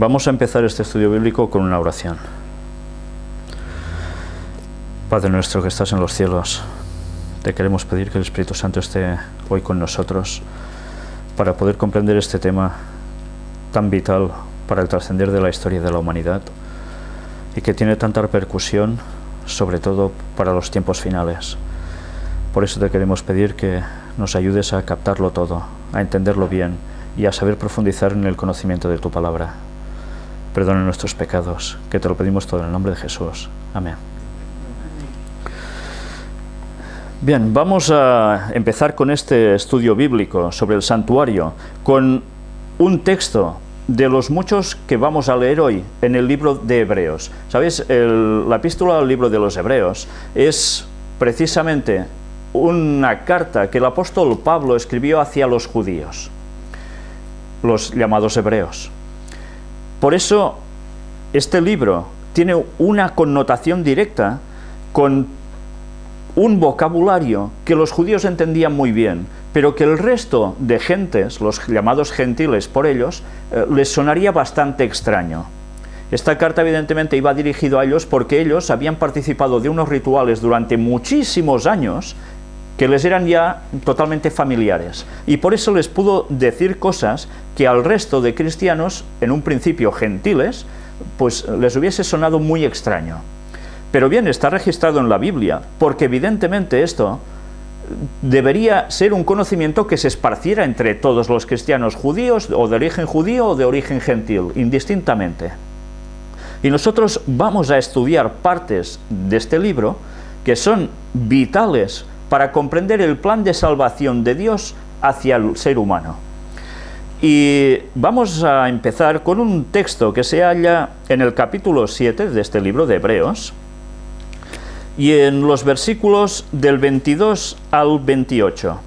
Vamos a empezar este estudio bíblico con una oración. Padre nuestro que estás en los cielos, te queremos pedir que el Espíritu Santo esté hoy con nosotros para poder comprender este tema tan vital para el trascender de la historia de la humanidad y que tiene tanta repercusión, sobre todo para los tiempos finales. Por eso te queremos pedir que nos ayudes a captarlo todo, a entenderlo bien y a saber profundizar en el conocimiento de tu palabra. Perdona nuestros pecados, que te lo pedimos todo en el nombre de Jesús. Amén. Bien, vamos a empezar con este estudio bíblico sobre el santuario, con un texto de los muchos que vamos a leer hoy en el libro de Hebreos. ¿Sabéis? La epístola al libro de los Hebreos es precisamente una carta que el apóstol Pablo escribió hacia los judíos, los llamados hebreos. Por eso, este libro tiene una connotación directa con un vocabulario que los judíos entendían muy bien, pero que el resto de gentes, los llamados gentiles por ellos, les sonaría bastante extraño. Esta carta evidentemente iba dirigida a ellos porque ellos habían participado de unos rituales durante muchísimos años que les eran ya totalmente familiares, y por eso les pudo decir cosas que al resto de cristianos, en un principio gentiles, pues les hubiese sonado muy extraño. Pero bien, está registrado en la Biblia, porque evidentemente esto debería ser un conocimiento que se esparciera entre todos los cristianos judíos, o de origen judío o de origen gentil, indistintamente. Y nosotros vamos a estudiar partes de este libro que son vitales para comprender el plan de salvación de Dios hacia el ser humano. Y vamos a empezar con un texto que se halla en el capítulo 7 de este libro de Hebreos, y en los versículos del 22 al 28.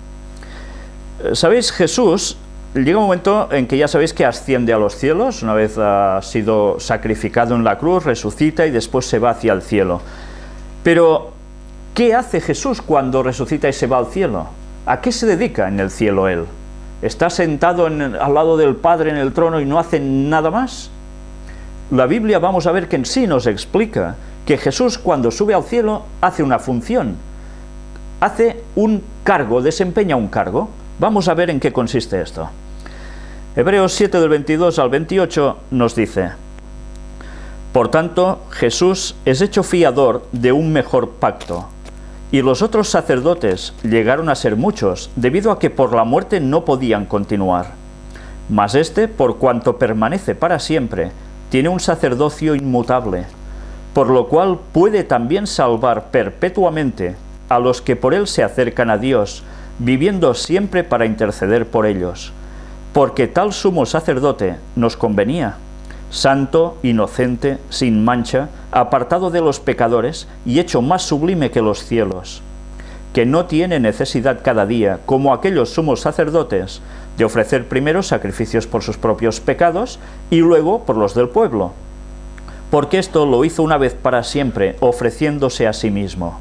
¿Sabéis? Jesús llega un momento en que ya sabéis que asciende a los cielos, una vez ha sido sacrificado en la cruz, resucita y después se va hacia el cielo. Pero, ¿qué hace Jesús cuando resucita y se va al cielo? ¿A qué se dedica en el cielo él? ¿Está sentado al lado del Padre en el trono y no hace nada más? La Biblia, vamos a ver que en sí nos explica que Jesús, cuando sube al cielo, hace una función, hace un cargo, desempeña un cargo. Vamos a ver en qué consiste esto. Hebreos 7, del 22 al 28, nos dice: Por tanto, Jesús es hecho fiador de un mejor pacto, y los otros sacerdotes llegaron a ser muchos, debido a que por la muerte no podían continuar. Mas este, por cuanto permanece para siempre, tiene un sacerdocio inmutable, por lo cual puede también salvar perpetuamente a los que por él se acercan a Dios, viviendo siempre para interceder por ellos. Porque tal sumo sacerdote nos convenía, santo, inocente, sin mancha, apartado de los pecadores y hecho más sublime que los cielos, que no tiene necesidad cada día, como aquellos sumos sacerdotes, de ofrecer primero sacrificios por sus propios pecados y luego por los del pueblo, porque esto lo hizo una vez para siempre, ofreciéndose a sí mismo.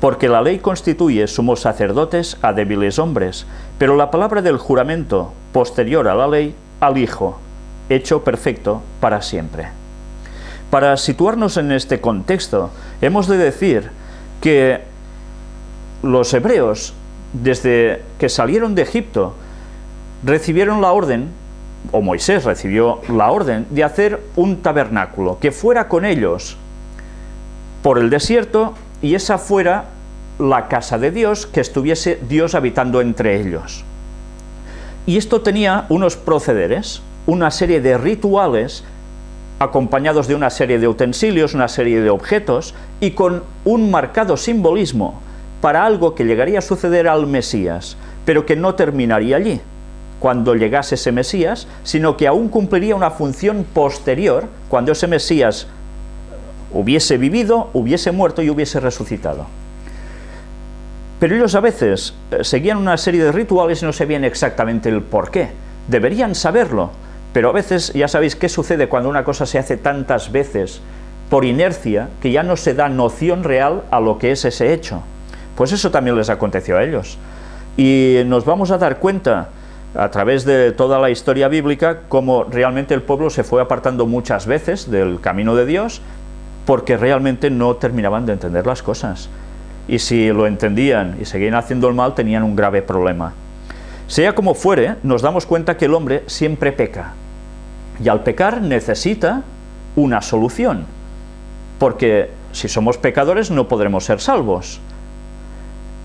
Porque la ley constituye sumos sacerdotes a débiles hombres, pero la palabra del juramento, posterior a la ley, al Hijo, hecho perfecto para siempre. Para situarnos en este contexto, hemos de decir que los hebreos, desde que salieron de Egipto, recibieron la orden, o Moisés recibió la orden, de hacer un tabernáculo, que fuera con ellos por el desierto, y esa fuera la casa de Dios, que estuviese Dios habitando entre ellos. Y esto tenía unos procederes, una serie de rituales, acompañados de una serie de utensilios, una serie de objetos, y con un marcado simbolismo para algo que llegaría a suceder al Mesías, pero que no terminaría allí, cuando llegase ese Mesías, sino que aún cumpliría una función posterior, cuando ese Mesías hubiese vivido, hubiese muerto y hubiese resucitado. Pero ellos a veces seguían una serie de rituales y no sabían exactamente el por qué. Deberían saberlo, pero a veces ya sabéis qué sucede cuando una cosa se hace tantas veces por inercia que ya no se da noción real a lo que es ese hecho. Pues eso también les aconteció a ellos. Y nos vamos a dar cuenta a través de toda la historia bíblica, cómo realmente el pueblo se fue apartando muchas veces del camino de Dios, porque realmente no terminaban de entender las cosas. Y si lo entendían y seguían haciendo el mal, tenían un grave problema. Sea como fuere, nos damos cuenta que el hombre siempre peca. Y al pecar necesita una solución. Porque si somos pecadores no podremos ser salvos.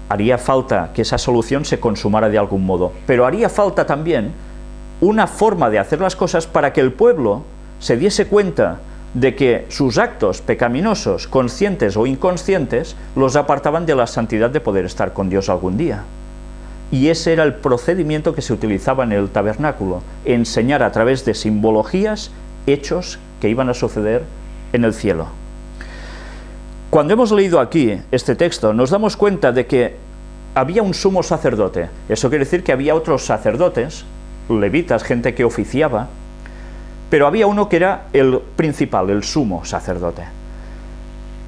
Haría falta que esa solución se consumara de algún modo. Pero haría falta también una forma de hacer las cosas para que el pueblo se diese cuenta de que sus actos pecaminosos, conscientes o inconscientes, los apartaban de la santidad de poder estar con Dios algún día. Y ese era el procedimiento que se utilizaba en el tabernáculo, enseñar a través de simbologías hechos que iban a suceder en el cielo. Cuando hemos leído aquí este texto, nos damos cuenta de que había un sumo sacerdote. Eso quiere decir que había otros sacerdotes, levitas, gente que oficiaba, pero había uno que era el principal, el sumo sacerdote.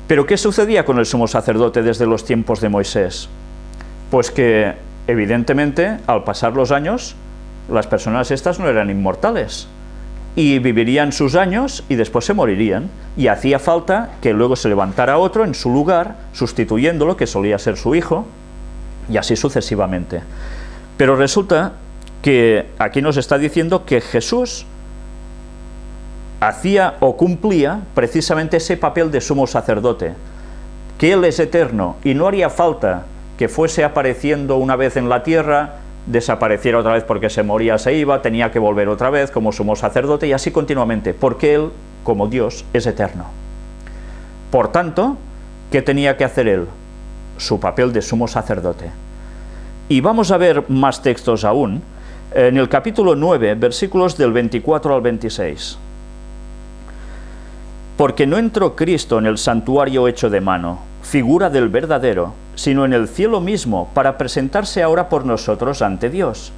¿Pero qué sucedía con el sumo sacerdote desde los tiempos de Moisés? Pues que, evidentemente, al pasar los años, las personas estas no eran inmortales, y vivirían sus años y después se morirían, y hacía falta que luego se levantara otro en su lugar, sustituyéndolo, que solía ser su hijo, y así sucesivamente. Pero resulta que aquí nos está diciendo que Jesús hacía o cumplía precisamente ese papel de sumo sacerdote, que Él es eterno y no haría falta que fuese apareciendo una vez en la tierra, desapareciera otra vez porque se moría, se iba, tenía que volver otra vez como sumo sacerdote y así continuamente, porque Él, como Dios, es eterno. Por tanto, ¿qué tenía que hacer Él? Su papel de sumo sacerdote. Y vamos a ver más textos aún, en el capítulo 9, versículos del 24 al 26. Porque no entró Cristo en el santuario hecho de mano, figura del verdadero, sino en el cielo mismo, para presentarse ahora por nosotros ante Dios,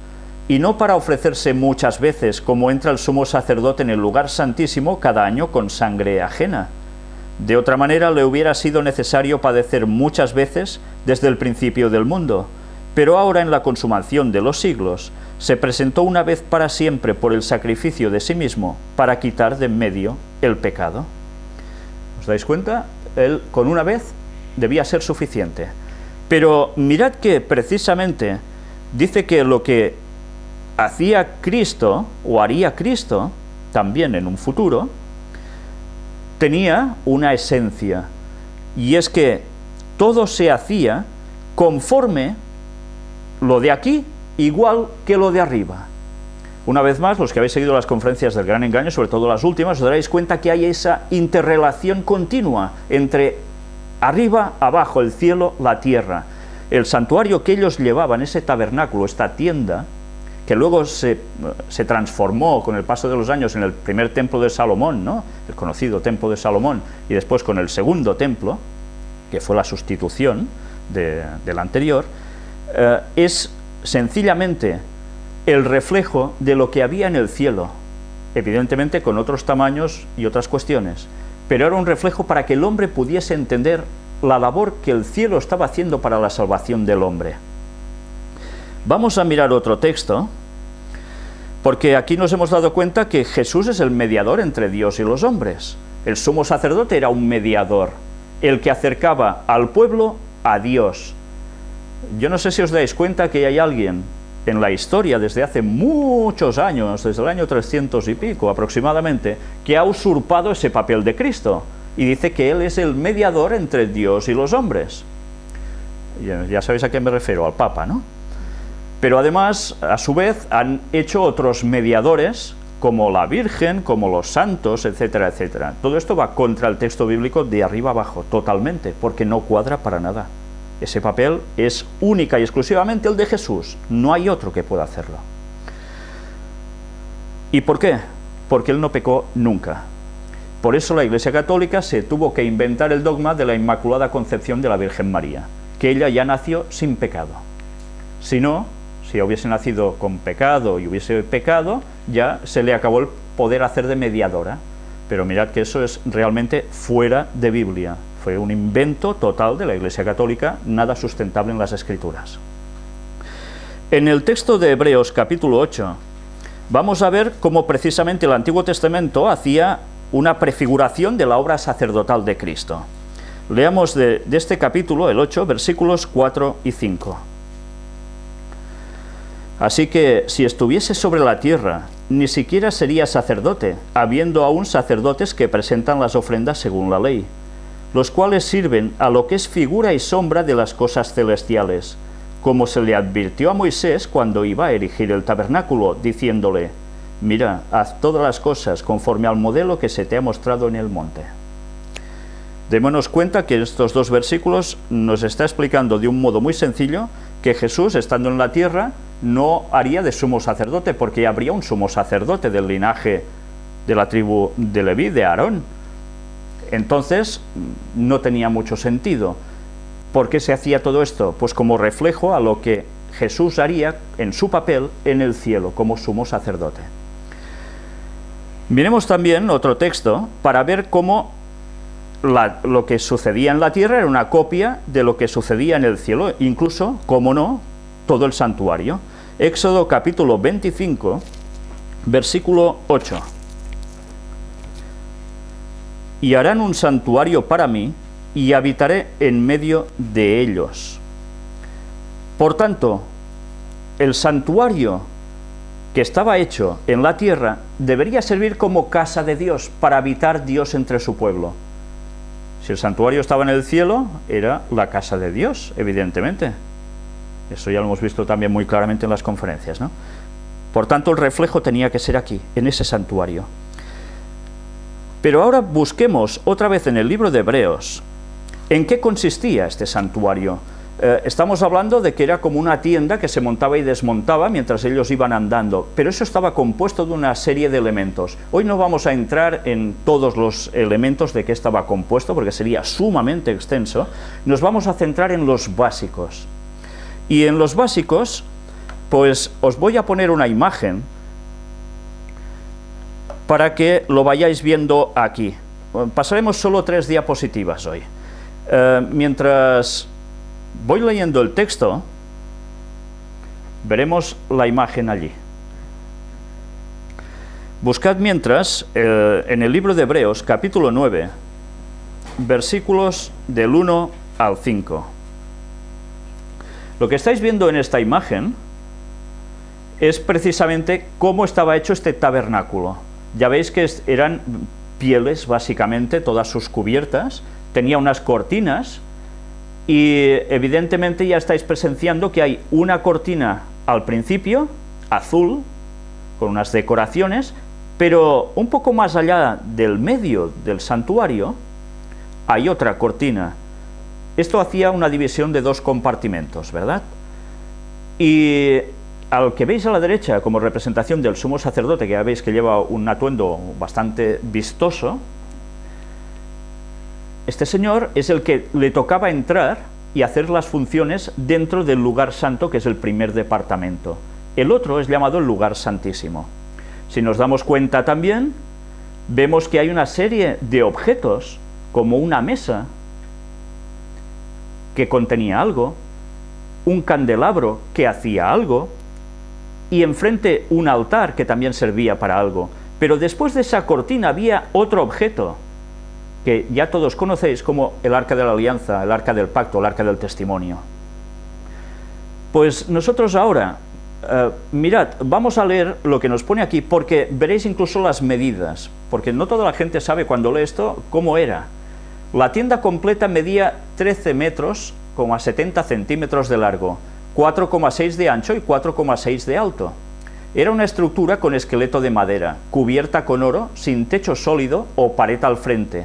y no para ofrecerse muchas veces, como entra el sumo sacerdote en el lugar santísimo cada año con sangre ajena. De otra manera le hubiera sido necesario padecer muchas veces desde el principio del mundo, pero ahora en la consumación de los siglos, se presentó una vez para siempre por el sacrificio de sí mismo, para quitar de en medio el pecado. ¿Os dais cuenta? Él con una vez debía ser suficiente. Pero mirad que precisamente dice que lo que hacía Cristo, o haría Cristo, también en un futuro, tenía una esencia, y es que todo se hacía conforme lo de aquí, igual que lo de arriba. Una vez más, los que habéis seguido las conferencias del Gran Engaño, sobre todo las últimas, os daréis cuenta que hay esa interrelación continua entre arriba, abajo, el cielo, la tierra. El santuario que ellos llevaban, ese tabernáculo, esta tienda, que luego se transformó con el paso de los años en el primer templo de Salomón, ¿no? El conocido templo de Salomón, y después con el segundo templo, que fue la sustitución del anterior, es sencillamente el reflejo de lo que había en el cielo, evidentemente con otros tamaños y otras cuestiones, pero era un reflejo para que el hombre pudiese entender la labor que el cielo estaba haciendo para la salvación del hombre. Vamos a mirar otro texto, porque aquí nos hemos dado cuenta que Jesús es el mediador entre Dios y los hombres. El sumo sacerdote era un mediador, el que acercaba al pueblo a Dios. Yo no sé si os dais cuenta que hay alguien en la historia desde hace muchos años, desde el año 300 y pico aproximadamente, que ha usurpado ese papel de Cristo y dice que Él es el mediador entre Dios y los hombres. Ya sabéis a qué me refiero, al Papa, ¿no? Pero además, a su vez, han hecho otros mediadores, como la Virgen, como los santos, etcétera, etcétera. Todo esto va contra el texto bíblico de arriba abajo, totalmente, porque no cuadra para nada. Ese papel es única y exclusivamente el de Jesús, no hay otro que pueda hacerlo. ¿Y por qué? Porque Él no pecó nunca. Por eso la Iglesia Católica se tuvo que inventar el dogma de la Inmaculada Concepción de la Virgen María, que ella ya nació sin pecado. Si no, si hubiese nacido con pecado y hubiese pecado, ya se le acabó el poder hacer de mediadora. Pero mirad que eso es realmente fuera de Biblia. Fue un invento total de la Iglesia Católica, nada sustentable en las Escrituras. En el texto de Hebreos capítulo 8 vamos a ver cómo precisamente el Antiguo Testamento hacía una prefiguración de la obra sacerdotal de Cristo. Leamos de este capítulo, el 8, versículos 4 y 5. Así que si estuviese sobre la tierra, ni siquiera sería sacerdote, habiendo aún sacerdotes que presentan las ofrendas según la ley, los cuales sirven a lo que es figura y sombra de las cosas celestiales, como se le advirtió a Moisés cuando iba a erigir el tabernáculo, diciéndole: mira, haz todas las cosas conforme al modelo que se te ha mostrado en el monte. Démonos cuenta que estos dos versículos nos está explicando de un modo muy sencillo que Jesús, estando en la tierra, no haría de sumo sacerdote, porque habría un sumo sacerdote del linaje de la tribu de Leví, de Aarón. Entonces, no tenía mucho sentido. ¿Por qué se hacía todo esto? Pues como reflejo a lo que Jesús haría en su papel en el cielo, como sumo sacerdote. Miremos también otro texto para ver cómo lo que sucedía en la tierra era una copia de lo que sucedía en el cielo, incluso, como no, todo el santuario. Éxodo capítulo 25, versículo 8. Y harán un santuario para mí, y habitaré en medio de ellos. Por tanto, el santuario que estaba hecho en la tierra debería servir como casa de Dios, para habitar Dios entre su pueblo. Si el santuario estaba en el cielo, era la casa de Dios, evidentemente. Eso ya lo hemos visto también muy claramente en las conferencias, ¿no? Por tanto, el reflejo tenía que ser aquí, en ese santuario. Pero ahora busquemos otra vez en el libro de Hebreos en qué consistía este santuario. Estamos hablando de que era como una tienda que se montaba y desmontaba mientras ellos iban andando, pero eso estaba compuesto de una serie de elementos. Hoy no vamos a entrar en todos los elementos de qué estaba compuesto, porque sería sumamente extenso. Nos vamos a centrar en los básicos. Y en los básicos, pues os voy a poner una imagen para que lo vayáis viendo aquí. Pasaremos solo 3 diapositivas hoy. Mientras voy leyendo el texto, veremos la imagen allí. Buscad mientras en el libro de Hebreos, capítulo 9, versículos del 1 al 5. Lo que estáis viendo en esta imagen es precisamente cómo estaba hecho este tabernáculo. Ya veis que eran pieles, básicamente, todas sus cubiertas, tenía unas cortinas, y evidentemente ya estáis presenciando que hay una cortina al principio, azul, con unas decoraciones, pero un poco más allá del medio del santuario hay otra cortina. Esto hacía una división de 2 compartimentos, ¿verdad? Y al que veis a la derecha como representación del sumo sacerdote, que ya veis que lleva un atuendo bastante vistoso, este señor es el que le tocaba entrar y hacer las funciones dentro del lugar santo, que es el primer departamento. El otro es llamado el lugar santísimo. Si nos damos cuenta también, vemos que hay una serie de objetos, como una mesa que contenía algo, un candelabro que hacía algo, y enfrente un altar que también servía para algo. Pero después de esa cortina había otro objeto, que ya todos conocéis como el arca de la alianza, el arca del pacto, el arca del testimonio. Pues nosotros ahora, mirad, vamos a leer lo que nos pone aquí, porque veréis incluso las medidas, porque no toda la gente sabe cuando lee esto cómo era. La tienda completa medía 13 metros, 70 centímetros de largo, 4,6 de ancho y 4,6 de alto. Era una estructura con esqueleto de madera, cubierta con oro, sin techo sólido o pared al frente.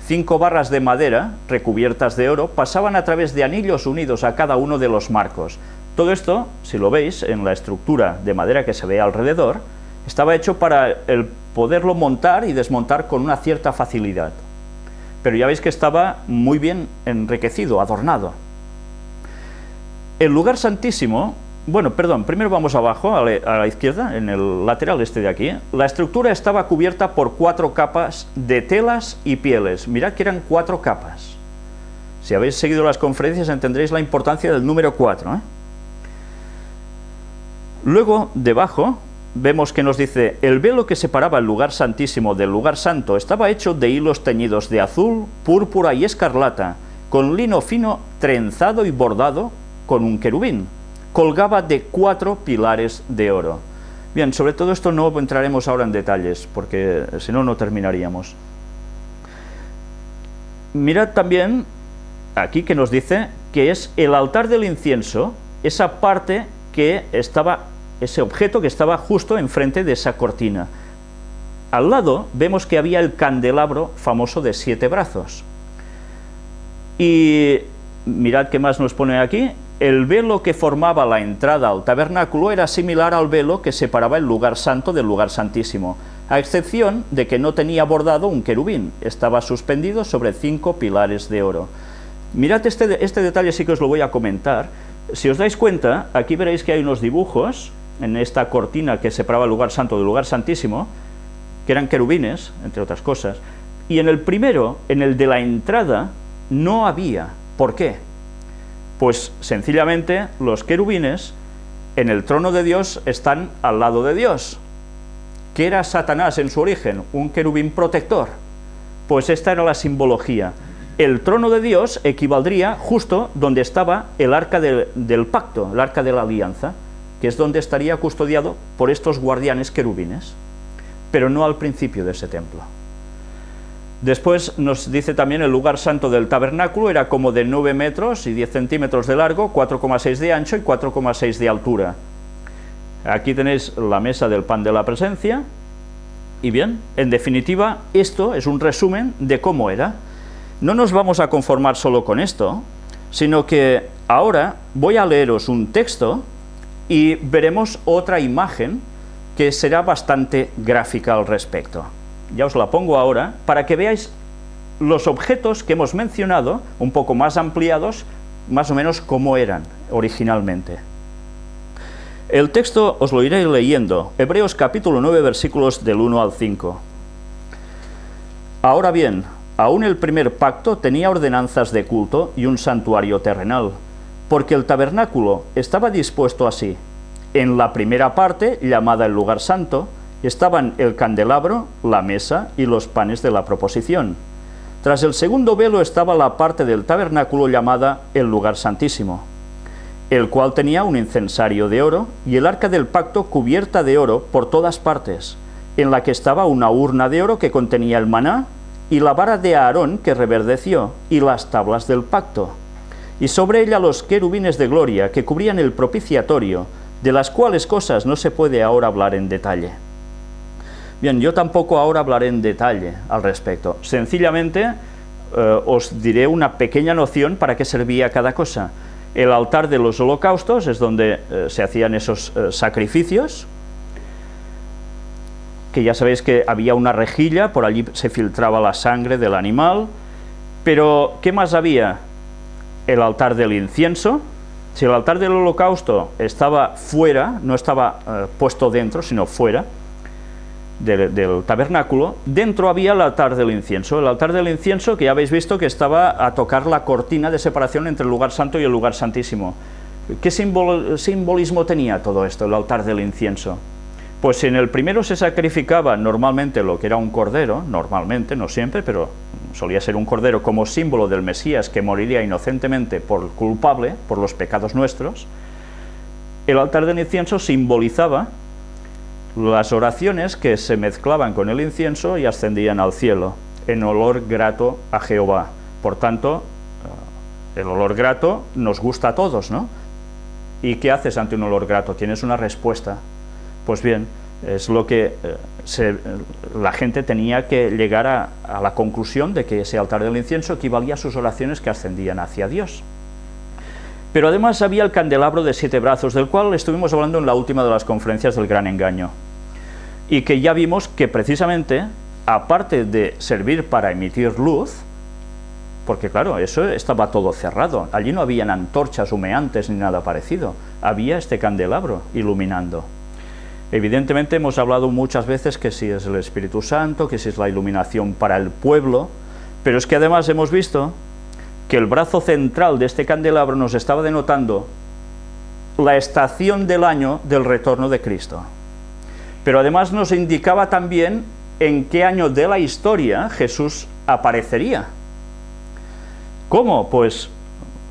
5 barras de madera, recubiertas de oro, pasaban a través de anillos unidos a cada uno de los marcos. Todo esto, si lo veis, en la estructura de madera que se ve alrededor, estaba hecho para el poderlo montar y desmontar con una cierta facilidad. Pero ya veis que estaba muy bien enriquecido, adornado. El lugar santísimo, bueno, perdón, primero vamos abajo, a la izquierda, en el lateral este de aquí. La estructura estaba cubierta por 4 capas de telas y pieles. Mirad que eran 4 capas. Si habéis seguido las conferencias entenderéis la importancia del número 4, ¿eh? Luego, debajo, vemos que nos dice, el velo que separaba el lugar santísimo del lugar santo estaba hecho de hilos teñidos de azul, púrpura y escarlata, con lino fino trenzado y bordado con un querubín. Colgaba de 4 pilares de oro. Bien, sobre todo esto no entraremos ahora en detalles, porque si no, no terminaríamos. Mirad también aquí que nos dice que es el altar del incienso, esa parte que estaba, ese objeto que estaba justo enfrente de esa cortina. Al lado vemos que había el candelabro famoso de 7 brazos. Y mirad qué más nos pone aquí. El velo que formaba la entrada al tabernáculo era similar al velo que separaba el lugar santo del lugar santísimo, a excepción de que no tenía bordado un querubín, estaba suspendido sobre 5 pilares de oro. Mirad este detalle, sí que os lo voy a comentar. Si os dais cuenta, aquí veréis que hay unos dibujos en esta cortina que separaba el lugar santo del lugar santísimo, que eran querubines, entre otras cosas, y en el primero, en el de la entrada, no había. ¿Por qué? Pues sencillamente los querubines en el trono de Dios están al lado de Dios. ¿Qué era Satanás en su origen? Un querubín protector. Pues esta era la simbología. El trono de Dios equivaldría justo donde estaba el arca del pacto, el arca de la alianza, que es donde estaría custodiado por estos guardianes querubines, pero no al principio de ese templo. Después nos dice también el lugar santo del tabernáculo era como de 9 metros y 10 centímetros de largo, 4,6 de ancho y 4,6 de altura. Aquí tenéis la mesa del pan de la presencia. Y bien, en definitiva, esto es un resumen de cómo era. No nos vamos a conformar solo con esto, sino que ahora voy a leeros un texto y veremos otra imagen que será bastante gráfica al respecto. Ya os la pongo ahora, para que veáis los objetos que hemos mencionado, un poco más ampliados, más o menos cómo eran originalmente. El texto os lo iré leyendo, Hebreos capítulo 9, versículos del 1 al 5. Ahora bien, aún el primer pacto tenía ordenanzas de culto y un santuario terrenal, porque el tabernáculo estaba dispuesto así. En la primera parte, llamada el lugar santo, estaban el candelabro, la mesa y los panes de la proposición. Tras el segundo velo estaba la parte del tabernáculo llamada el lugar santísimo, el cual tenía un incensario de oro y el arca del pacto cubierta de oro por todas partes, en la que estaba una urna de oro que contenía el maná y la vara de Aarón que reverdeció y las tablas del pacto, y sobre ella los querubines de gloria que cubrían el propiciatorio, de las cuales cosas no se puede ahora hablar en detalle. Bien, yo tampoco ahora hablaré en detalle al respecto. Sencillamente os diré una pequeña noción para qué servía cada cosa. El altar de los holocaustos es donde se hacían esos sacrificios, que ya sabéis que había una rejilla, por allí se filtraba la sangre del animal, pero ¿qué más había? El altar del incienso. Si el altar del holocausto estaba fuera, no estaba puesto dentro, sino fuera, del tabernáculo, dentro había el altar del incienso. El altar del incienso, que ya habéis visto que estaba a tocar la cortina de separación entre el lugar santo y el lugar santísimo. ¿Qué simbolismo tenía todo esto, el altar del incienso? Pues en el primero se sacrificaba normalmente lo que era un cordero, normalmente, no siempre, pero solía ser un cordero como símbolo del Mesías que moriría inocentemente por culpable, por los pecados nuestros. El altar del incienso simbolizaba las oraciones que se mezclaban con el incienso y ascendían al cielo, en olor grato a Jehová. Por tanto, el olor grato nos gusta a todos, ¿no? ¿Y qué haces ante un olor grato? Tienes una respuesta. Pues bien, es lo que la gente tenía que llegar a la conclusión de que ese altar del incienso equivalía a sus oraciones que ascendían hacia Dios. Pero además había el candelabro de 7 brazos, del cual estuvimos hablando en la última de las conferencias del Gran Engaño, y que ya vimos que precisamente, aparte de servir para emitir luz, porque claro, eso estaba todo cerrado, allí no habían antorchas humeantes ni nada parecido, había este candelabro iluminando. Evidentemente hemos hablado muchas veces que si es el Espíritu Santo, que si es la iluminación para el pueblo, pero es que además hemos visto que el brazo central de este candelabro nos estaba denotando la estación del año del retorno de Cristo. Pero además nos indicaba también en qué año de la historia Jesús aparecería. ¿Cómo? Pues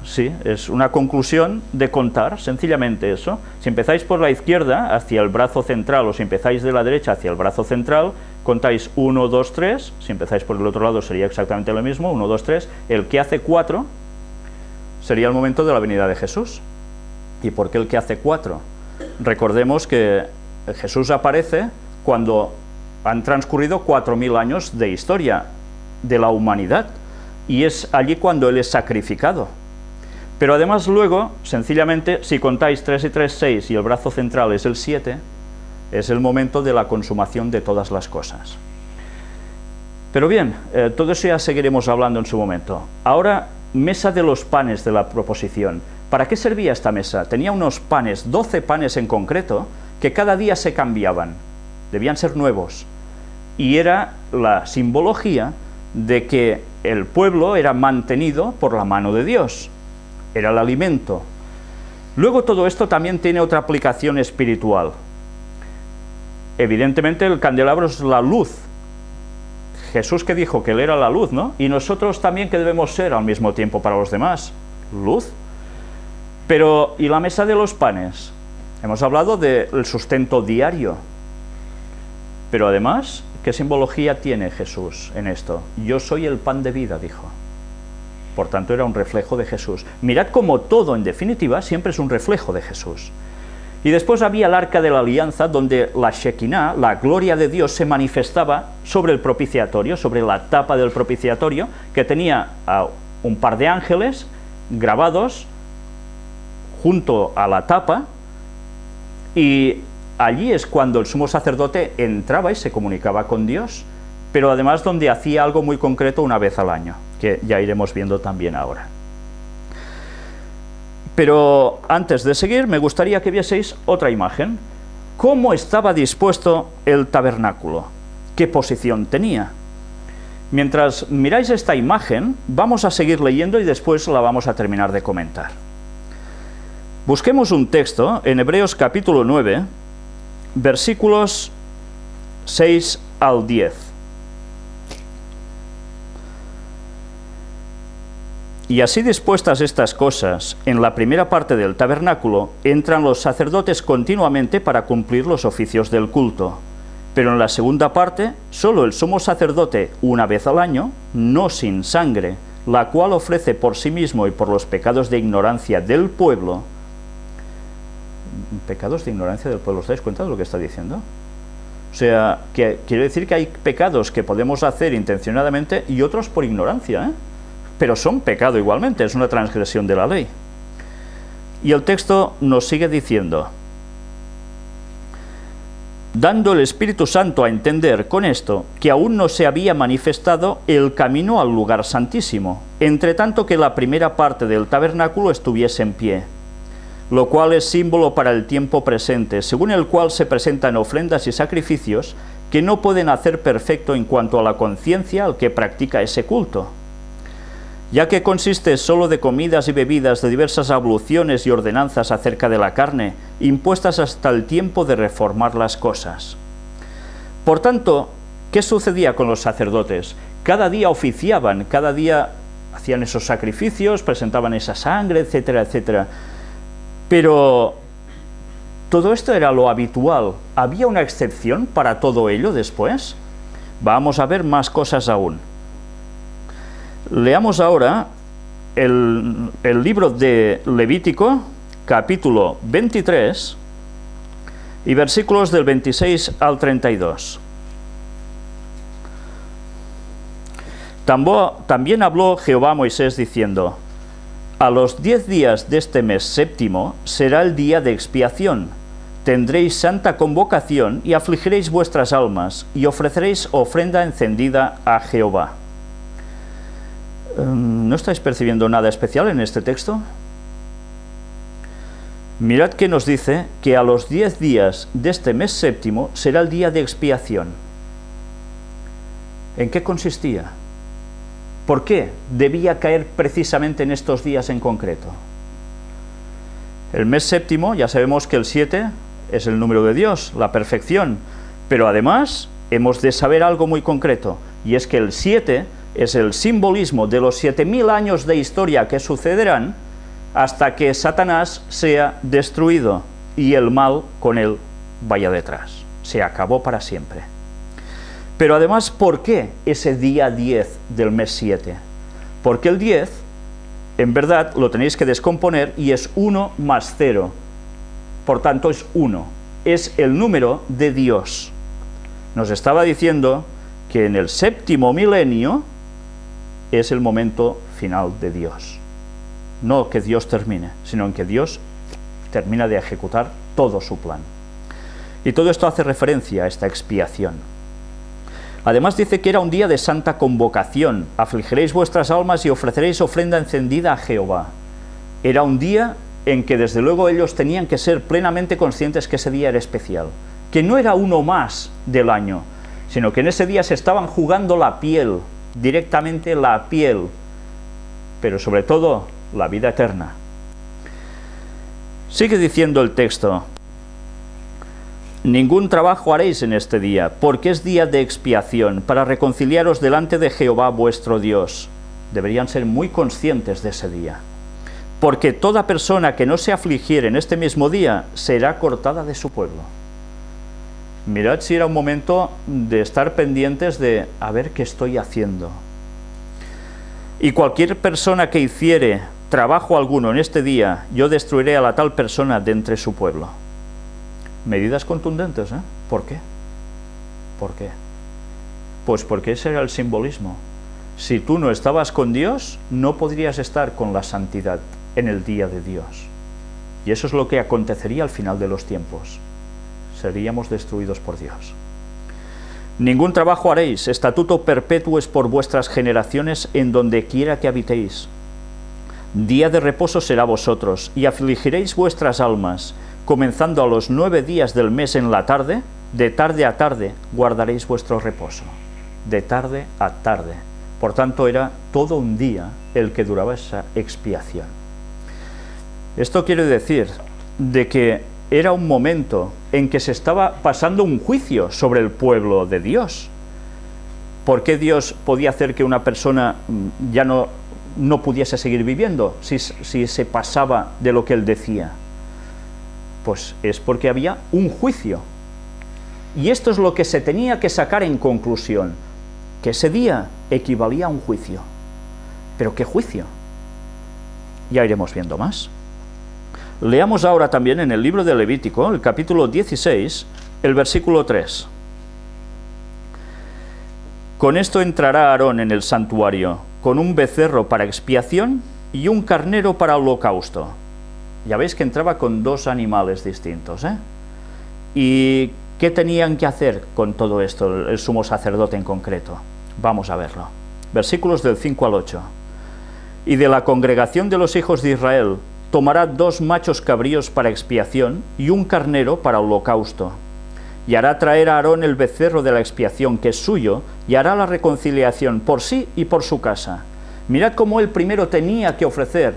sí, es una conclusión de contar sencillamente eso. Si empezáis por la izquierda hacia el brazo central o si empezáis de la derecha hacia el brazo central, contáis 1, 2, 3, si empezáis por el otro lado sería exactamente lo mismo, 1, 2, 3, el que hace 4 sería el momento de la venida de Jesús. ¿Y por qué el que hace 4? Recordemos que Jesús aparece cuando han transcurrido 4000 años de historia de la humanidad, y es allí cuando Él es sacrificado. Pero además luego, sencillamente, si contáis 3 y 3, 6, y el brazo central es el 7, es el momento de la consumación de todas las cosas. Pero bien, todo eso ya seguiremos hablando en su momento. Ahora, mesa de los panes de la proposición. ¿Para qué servía esta mesa? Tenía unos panes, 12 panes en concreto, que cada día se cambiaban, debían ser nuevos. Y era la simbología de que el pueblo era mantenido por la mano de Dios. Era el alimento. Luego todo esto también tiene otra aplicación espiritual. Evidentemente el candelabro es la luz. Jesús que dijo que Él era la luz, ¿no? Y nosotros también que debemos ser al mismo tiempo para los demás, luz. Pero, ¿y la mesa de los panes? Hemos hablado del sustento diario. Pero además, ¿qué simbología tiene Jesús en esto? Yo soy el pan de vida, dijo. Por tanto, era un reflejo de Jesús. Mirad cómo todo, en definitiva, siempre es un reflejo de Jesús. Y después había el arca de la alianza, donde la Shekinah, la gloria de Dios, se manifestaba sobre el propiciatorio, sobre la tapa del propiciatorio, que tenía un par de ángeles grabados junto a la tapa, y allí es cuando el sumo sacerdote entraba y se comunicaba con Dios, pero además donde hacía algo muy concreto una vez al año, que ya iremos viendo también ahora. Pero antes de seguir, me gustaría que vieseis otra imagen. ¿Cómo estaba dispuesto el tabernáculo? ¿Qué posición tenía? Mientras miráis esta imagen, vamos a seguir leyendo y después la vamos a terminar de comentar. Busquemos un texto en Hebreos capítulo 9, versículos 6 al 10. Y así dispuestas estas cosas, en la primera parte del tabernáculo, entran los sacerdotes continuamente para cumplir los oficios del culto. Pero en la segunda parte, solo el sumo sacerdote, una vez al año, no sin sangre, la cual ofrece por sí mismo y por los pecados de ignorancia del pueblo. ¿Pecados de ignorancia del pueblo? ¿Os dais cuenta de lo que está diciendo? O sea, que quiere decir que hay pecados que podemos hacer intencionadamente y otros por ignorancia, ¿eh? Pero son pecado igualmente, es una transgresión de la ley. Y el texto nos sigue diciendo: dando el Espíritu Santo a entender con esto que aún no se había manifestado el camino al lugar santísimo, entre tanto que la primera parte del tabernáculo estuviese en pie, lo cual es símbolo para el tiempo presente, según el cual se presentan ofrendas y sacrificios que no pueden hacer perfecto en cuanto a la conciencia al que practica ese culto, ya que consiste solo de comidas y bebidas de diversas abluciones y ordenanzas acerca de la carne, impuestas hasta el tiempo de reformar las cosas. Por tanto, ¿qué sucedía con los sacerdotes? Cada día oficiaban, cada día hacían esos sacrificios, presentaban esa sangre, etcétera, etcétera. Pero todo esto era lo habitual. ¿Había una excepción para todo ello después? Vamos a ver más cosas aún. Leamos ahora el libro de Levítico, capítulo 23, y versículos del 26 al 32. También habló Jehová a Moisés diciendo: a los 10 días de este mes séptimo será el día de expiación. Tendréis santa convocación y afligiréis vuestras almas, y ofreceréis ofrenda encendida a Jehová. ¿No estáis percibiendo nada especial en este texto? Mirad que nos dice que a los 10 días de este mes séptimo será el día de expiación. ¿En qué consistía? ¿Por qué debía caer precisamente en estos días en concreto? El mes séptimo, ya sabemos que el 7 es el número de Dios, la perfección, pero además hemos de saber algo muy concreto, y es que el 7 es el simbolismo de los 7000 años de historia que sucederán hasta que Satanás sea destruido y el mal con él vaya detrás. Se acabó para siempre. Pero además, ¿por qué ese día 10 del mes 7? Porque el 10, en verdad, lo tenéis que descomponer y es 1 más 0. Por tanto, es 1. Es el número de Dios. Nos estaba diciendo que en el séptimo milenio es el momento final de Dios. No que Dios termine, sino en que Dios termina de ejecutar todo su plan. Y todo esto hace referencia a esta expiación. Además dice que era un día de santa convocación. Afligiréis vuestras almas y ofreceréis ofrenda encendida a Jehová. Era un día en que desde luego ellos tenían que ser plenamente conscientes que ese día era especial. Que no era uno más del año, sino que en ese día se estaban jugando la piel, directamente la piel, pero sobre todo la vida eterna. Sigue diciendo el texto: ningún trabajo haréis en este día, porque es día de expiación, para reconciliaros delante de Jehová vuestro Dios. Deberían ser muy conscientes de ese día. Porque toda persona que no se afligiere en este mismo día será cortada de su pueblo. Mirad si era un momento de estar pendientes de a ver qué estoy haciendo. Y cualquier persona que hiciere trabajo alguno en este día, yo destruiré a la tal persona de entre su pueblo. Medidas contundentes, ¿eh? ¿Por qué? ¿Por qué? Pues porque ese era el simbolismo. Si tú no estabas con Dios, no podrías estar con la santidad en el día de Dios. Y eso es lo que acontecería al final de los tiempos. Seríamos destruidos por Dios. Ningún trabajo haréis, estatuto perpetuo es por vuestras generaciones en donde quiera que habitéis. Día de reposo será vosotros, y afligiréis vuestras almas, comenzando a los 9 días del mes en la tarde, de tarde a tarde guardaréis vuestro reposo. De tarde a tarde. Por tanto, era todo un día el que duraba esa expiación. Esto quiere decir de que era un momento en que se estaba pasando un juicio sobre el pueblo de Dios. ¿Por qué Dios podía hacer que una persona ya no pudiese seguir viviendo si se pasaba de lo que Él decía? Pues es porque había un juicio. Y esto es lo que se tenía que sacar en conclusión, que ese día equivalía a un juicio. ¿Pero qué juicio? Ya iremos viendo más. Leamos ahora también en el libro de Levítico, el capítulo 16, el versículo 3. Con esto entrará Aarón en el santuario, con un becerro para expiación y un carnero para holocausto. Ya veis que entraba con 2 animales distintos, ¿eh? ¿Y qué tenían que hacer con todo esto, el sumo sacerdote en concreto? Vamos a verlo. Versículos del 5 al 8. Y de la congregación de los hijos de Israel tomará 2 machos cabríos para expiación y un carnero para holocausto. Y hará traer a Aarón el becerro de la expiación, que es suyo, y hará la reconciliación por sí y por su casa. Mirad cómo él primero tenía que ofrecer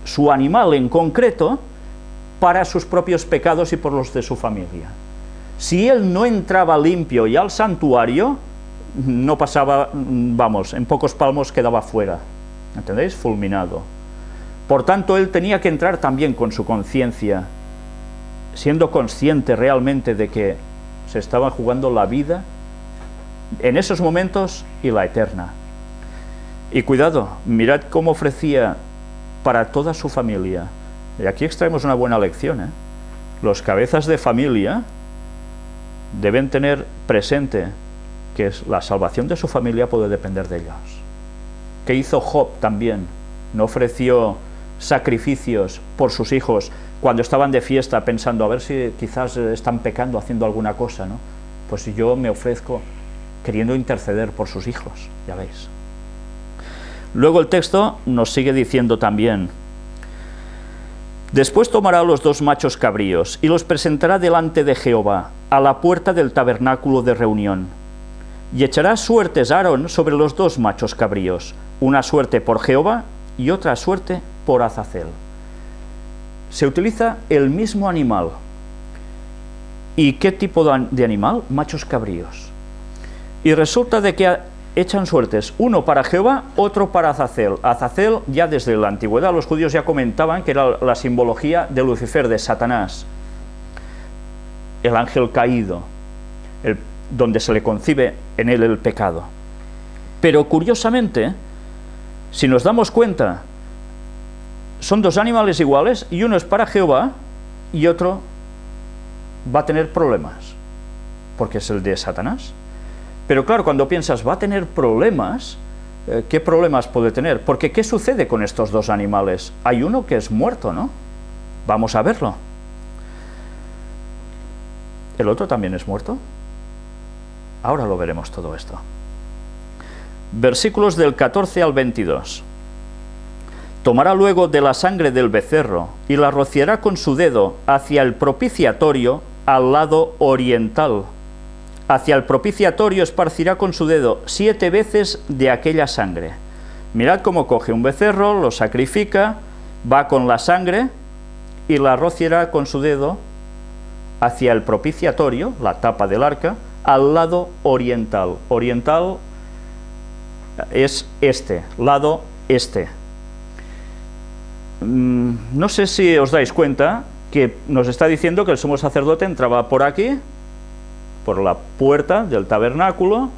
su animal en concreto para sus propios pecados y por los de su familia. Si él no entraba limpio y al santuario, no pasaba, vamos, en pocos palmos quedaba fuera. ¿Entendéis? Fulminado. Por tanto, él tenía que entrar también con su conciencia, siendo consciente realmente de que se estaba jugando la vida en esos momentos y la eterna. Y cuidado, mirad cómo ofrecía para toda su familia. Y aquí extraemos una buena lección, ¿eh? Los cabezas de familia deben tener presente que la salvación de su familia puede depender de ellos. ¿Qué hizo Job también? No ofreció sacrificios por sus hijos cuando estaban de fiesta pensando a ver si quizás están pecando haciendo alguna cosa, ¿no? Pues yo me ofrezco queriendo interceder por sus hijos, ya veis. Luego el texto nos sigue diciendo también: después tomará los 2 machos cabríos y los presentará delante de Jehová a la puerta del tabernáculo de reunión, y echará suertes a Aarón sobre los 2 machos cabríos, una suerte por Jehová y otra suerte por Azazel. se utiliza el mismo animal. ¿Y qué tipo de animal? Machos cabríos. Y resulta de que echan suertes, uno para Jehová, otro para Azazel. Azazel, ya desde la antigüedad, los judíos ya comentaban que era la simbología de Lucifer, de Satanás, el ángel caído, donde se le concibe en él el pecado. Pero curiosamente, si nos damos cuenta, son dos animales iguales, y uno es para Jehová, y otro va a tener problemas, porque es el de Satanás. Pero claro, cuando piensas, va a tener problemas, ¿qué problemas puede tener? Porque ¿qué sucede con estos dos animales? Hay uno que es muerto, ¿no? Vamos a verlo. ¿El otro también es muerto? Ahora lo veremos todo esto. Versículos del 14 al 22. Tomará luego de la sangre del becerro y la rociará con su dedo hacia el propiciatorio al lado oriental. Hacia el propiciatorio esparcirá con su dedo 7 veces de aquella sangre. Mirad cómo coge un becerro, lo sacrifica, va con la sangre y la rociará con su dedo hacia el propiciatorio, la tapa del arca, al lado oriental. Oriental es este, lado este. No sé si os dais cuenta que nos está diciendo que el sumo sacerdote entraba por aquí, por la puerta del tabernáculo,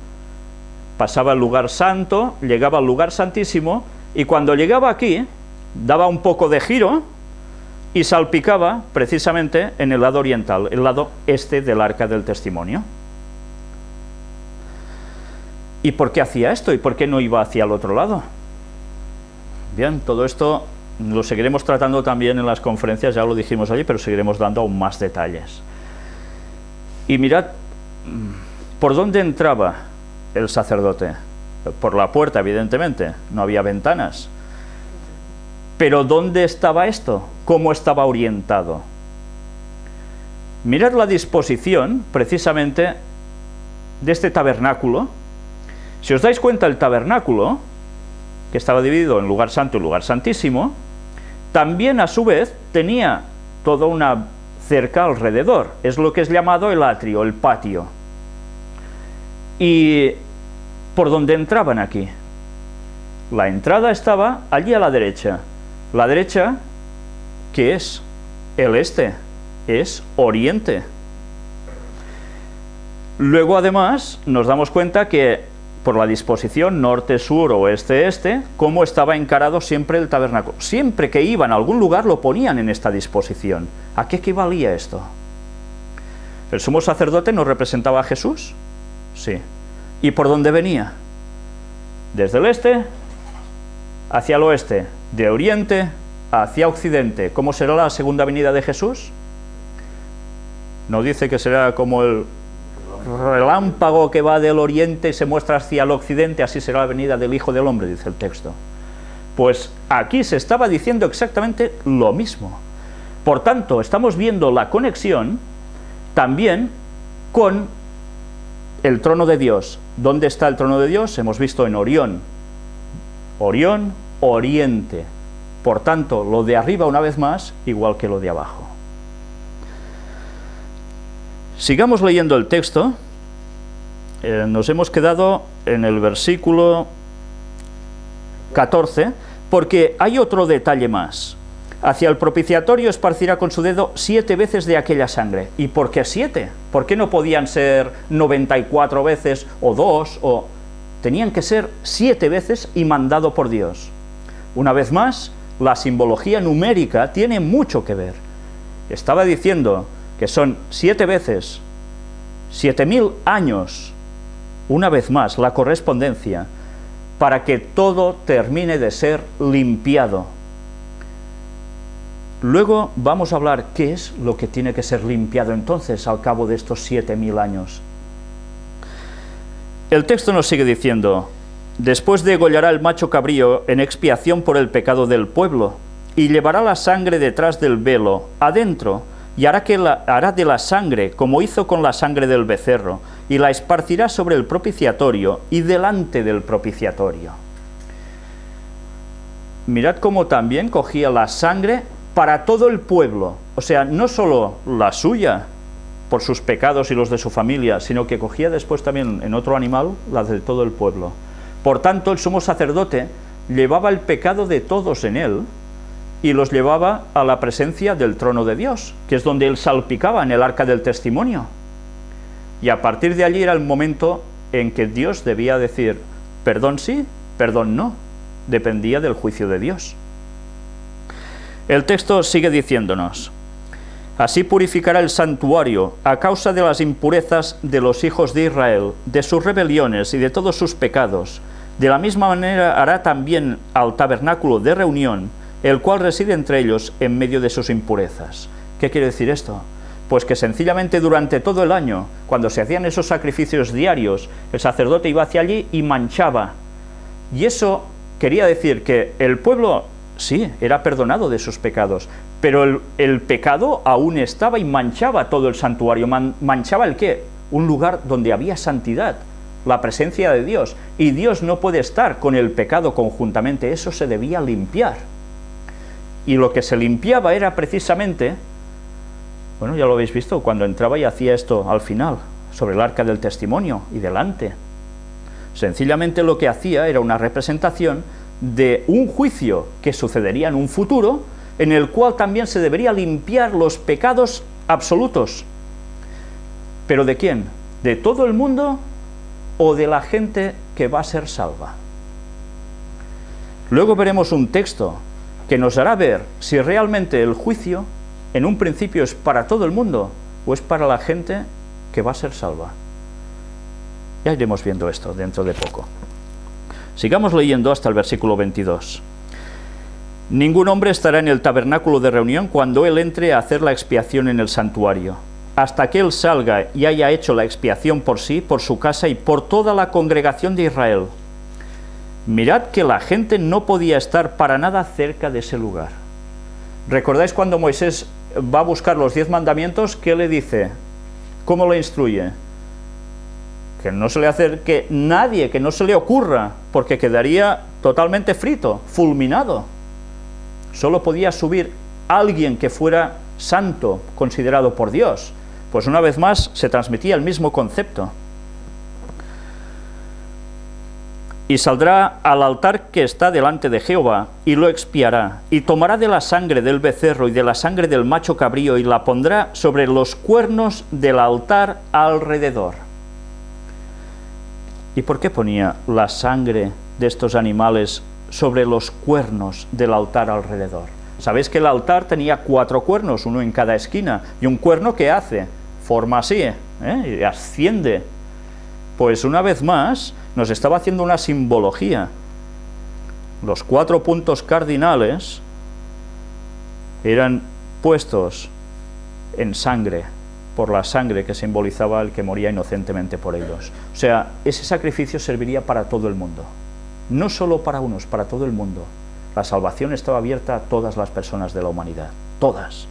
pasaba al lugar santo, llegaba al lugar santísimo, y cuando llegaba aquí, daba un poco de giro y salpicaba precisamente en el lado oriental, el lado este del arca del testimonio. ¿Y por qué hacía esto? ¿Y por qué no iba hacia el otro lado? Bien, todo esto lo seguiremos tratando también en las conferencias, ya lo dijimos allí, pero seguiremos dando aún más detalles. Y mirad, ¿por dónde entraba el sacerdote? Por la puerta, evidentemente, no había ventanas. Pero ¿dónde estaba esto? ¿Cómo estaba orientado? Mirad la disposición, precisamente, de este tabernáculo. Si os dais cuenta, el tabernáculo, que estaba dividido en lugar santo y lugar santísimo, también a su vez tenía toda una cerca alrededor, es lo que es llamado el atrio, el patio. ¿Y por dónde entraban aquí? La entrada estaba allí a la derecha. La derecha, ¿qué es? El este, es oriente. Luego además nos damos cuenta que por la disposición norte, sur, oeste, este, cómo estaba encarado siempre el tabernáculo. Siempre que iban a algún lugar lo ponían en esta disposición. ¿A qué equivalía esto? ¿El sumo sacerdote nos representaba a Jesús? Sí. ¿Y por dónde venía? Desde el este hacia el oeste, de oriente hacia occidente. ¿Cómo será la segunda venida de Jesús? ¿No dice que será como el relámpago que va del oriente y se muestra hacia el occidente? Así será la venida del Hijo del Hombre, dice el texto. Pues aquí se estaba diciendo exactamente lo mismo. Por tanto, estamos viendo la conexión también con el trono de Dios. ¿Dónde está el trono de Dios? Hemos visto en Orión. Orión, oriente. Por tanto, lo de arriba, una vez más, igual que lo de abajo. Sigamos leyendo el texto. Nos hemos quedado en el versículo 14, porque hay otro detalle más. Hacia el propiciatorio esparcirá con su dedo 7 veces de aquella sangre. ¿Y por qué 7? ¿Por qué no podían ser 94 veces o 2? Tenían que ser 7 veces y mandado por Dios. Una vez más, la simbología numérica tiene mucho que ver. Estaba diciendo que son 7 veces, 7000 años, una vez más, la correspondencia, para que todo termine de ser limpiado. Luego vamos a hablar qué es lo que tiene que ser limpiado entonces al cabo de estos 7000 años. El texto nos sigue diciendo: después degollará el macho cabrío en expiación por el pecado del pueblo, y llevará la sangre detrás del velo, adentro, y hará de la sangre como hizo con la sangre del becerro, y la esparcirá sobre el propiciatorio y delante del propiciatorio. Mirad cómo también cogía la sangre para todo el pueblo, o sea, no solo la suya, por sus pecados y los de su familia, sino que cogía después también en otro animal la de todo el pueblo. Por tanto, el sumo sacerdote llevaba el pecado de todos en él y los llevaba a la presencia del trono de Dios, que es donde él salpicaba en el arca del testimonio. Y a partir de allí era el momento en que Dios debía decir, perdón sí, perdón no, dependía del juicio de Dios. El texto sigue diciéndonos, así purificará el santuario a causa de las impurezas de los hijos de Israel, de sus rebeliones y de todos sus pecados. De la misma manera hará también al tabernáculo de reunión, el cual reside entre ellos en medio de sus impurezas. ¿Qué quiere decir esto? Pues que sencillamente durante todo el año, cuando se hacían esos sacrificios diarios, el sacerdote iba hacia allí y manchaba. Y eso quería decir que el pueblo, sí, era perdonado de sus pecados, pero el pecado aún estaba y manchaba todo el santuario. ¿Manchaba el qué? Un lugar donde había santidad, la presencia de Dios. Y Dios no puede estar con el pecado conjuntamente, eso se debía limpiar. Y lo que se limpiaba era precisamente, bueno, ya lo habéis visto, cuando entraba y hacía esto al final, sobre el arca del testimonio y delante. Sencillamente lo que hacía era una representación de un juicio que sucedería en un futuro, en el cual también se debería limpiar los pecados absolutos. ¿Pero de quién? ¿De todo el mundo o de la gente que va a ser salva? Luego veremos un texto que nos hará ver si realmente el juicio en un principio es para todo el mundo o es para la gente que va a ser salva. Ya iremos viendo esto dentro de poco. Sigamos leyendo hasta el versículo 22. Ningún hombre estará en el tabernáculo de reunión cuando él entre a hacer la expiación en el santuario, hasta que él salga y haya hecho la expiación por sí, por su casa y por toda la congregación de Israel. Mirad que la gente no podía estar para nada cerca de ese lugar. ¿Recordáis cuando Moisés va a buscar los 10 mandamientos? ¿Qué le dice? ¿Cómo le instruye? Que no se le acerque nadie, que no se le ocurra, porque quedaría totalmente frito, fulminado. Solo podía subir alguien que fuera santo, considerado por Dios. Pues una vez más se transmitía el mismo concepto. Y saldrá al altar que está delante de Jehová, y lo expiará, y tomará de la sangre del becerro y de la sangre del macho cabrío, y la pondrá sobre los cuernos del altar alrededor. ¿Y por qué ponía la sangre de estos animales sobre los cuernos del altar alrededor? Sabéis que el altar tenía 4 cuernos, uno en cada esquina, y un cuerno que hace, forma así, y asciende. Pues una vez más nos estaba haciendo una simbología. Los 4 puntos cardinales eran puestos en sangre, por la sangre que simbolizaba el que moría inocentemente por ellos. O sea, ese sacrificio serviría para todo el mundo, no solo para unos, para todo el mundo. La salvación estaba abierta a todas las personas de la humanidad, todas.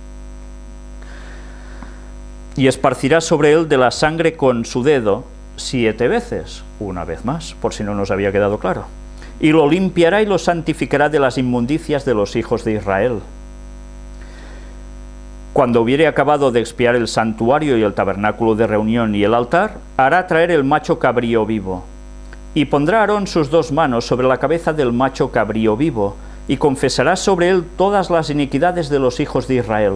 Y esparcirá sobre él de la sangre con su dedo 7 veces, una vez más, por si no nos había quedado claro. Y lo limpiará y lo santificará de las inmundicias de los hijos de Israel. Cuando hubiere acabado de expiar el santuario y el tabernáculo de reunión y el altar, hará traer el macho cabrío vivo. Y pondrá Aarón sus 2 manos sobre la cabeza del macho cabrío vivo, y confesará sobre él todas las iniquidades de los hijos de Israel,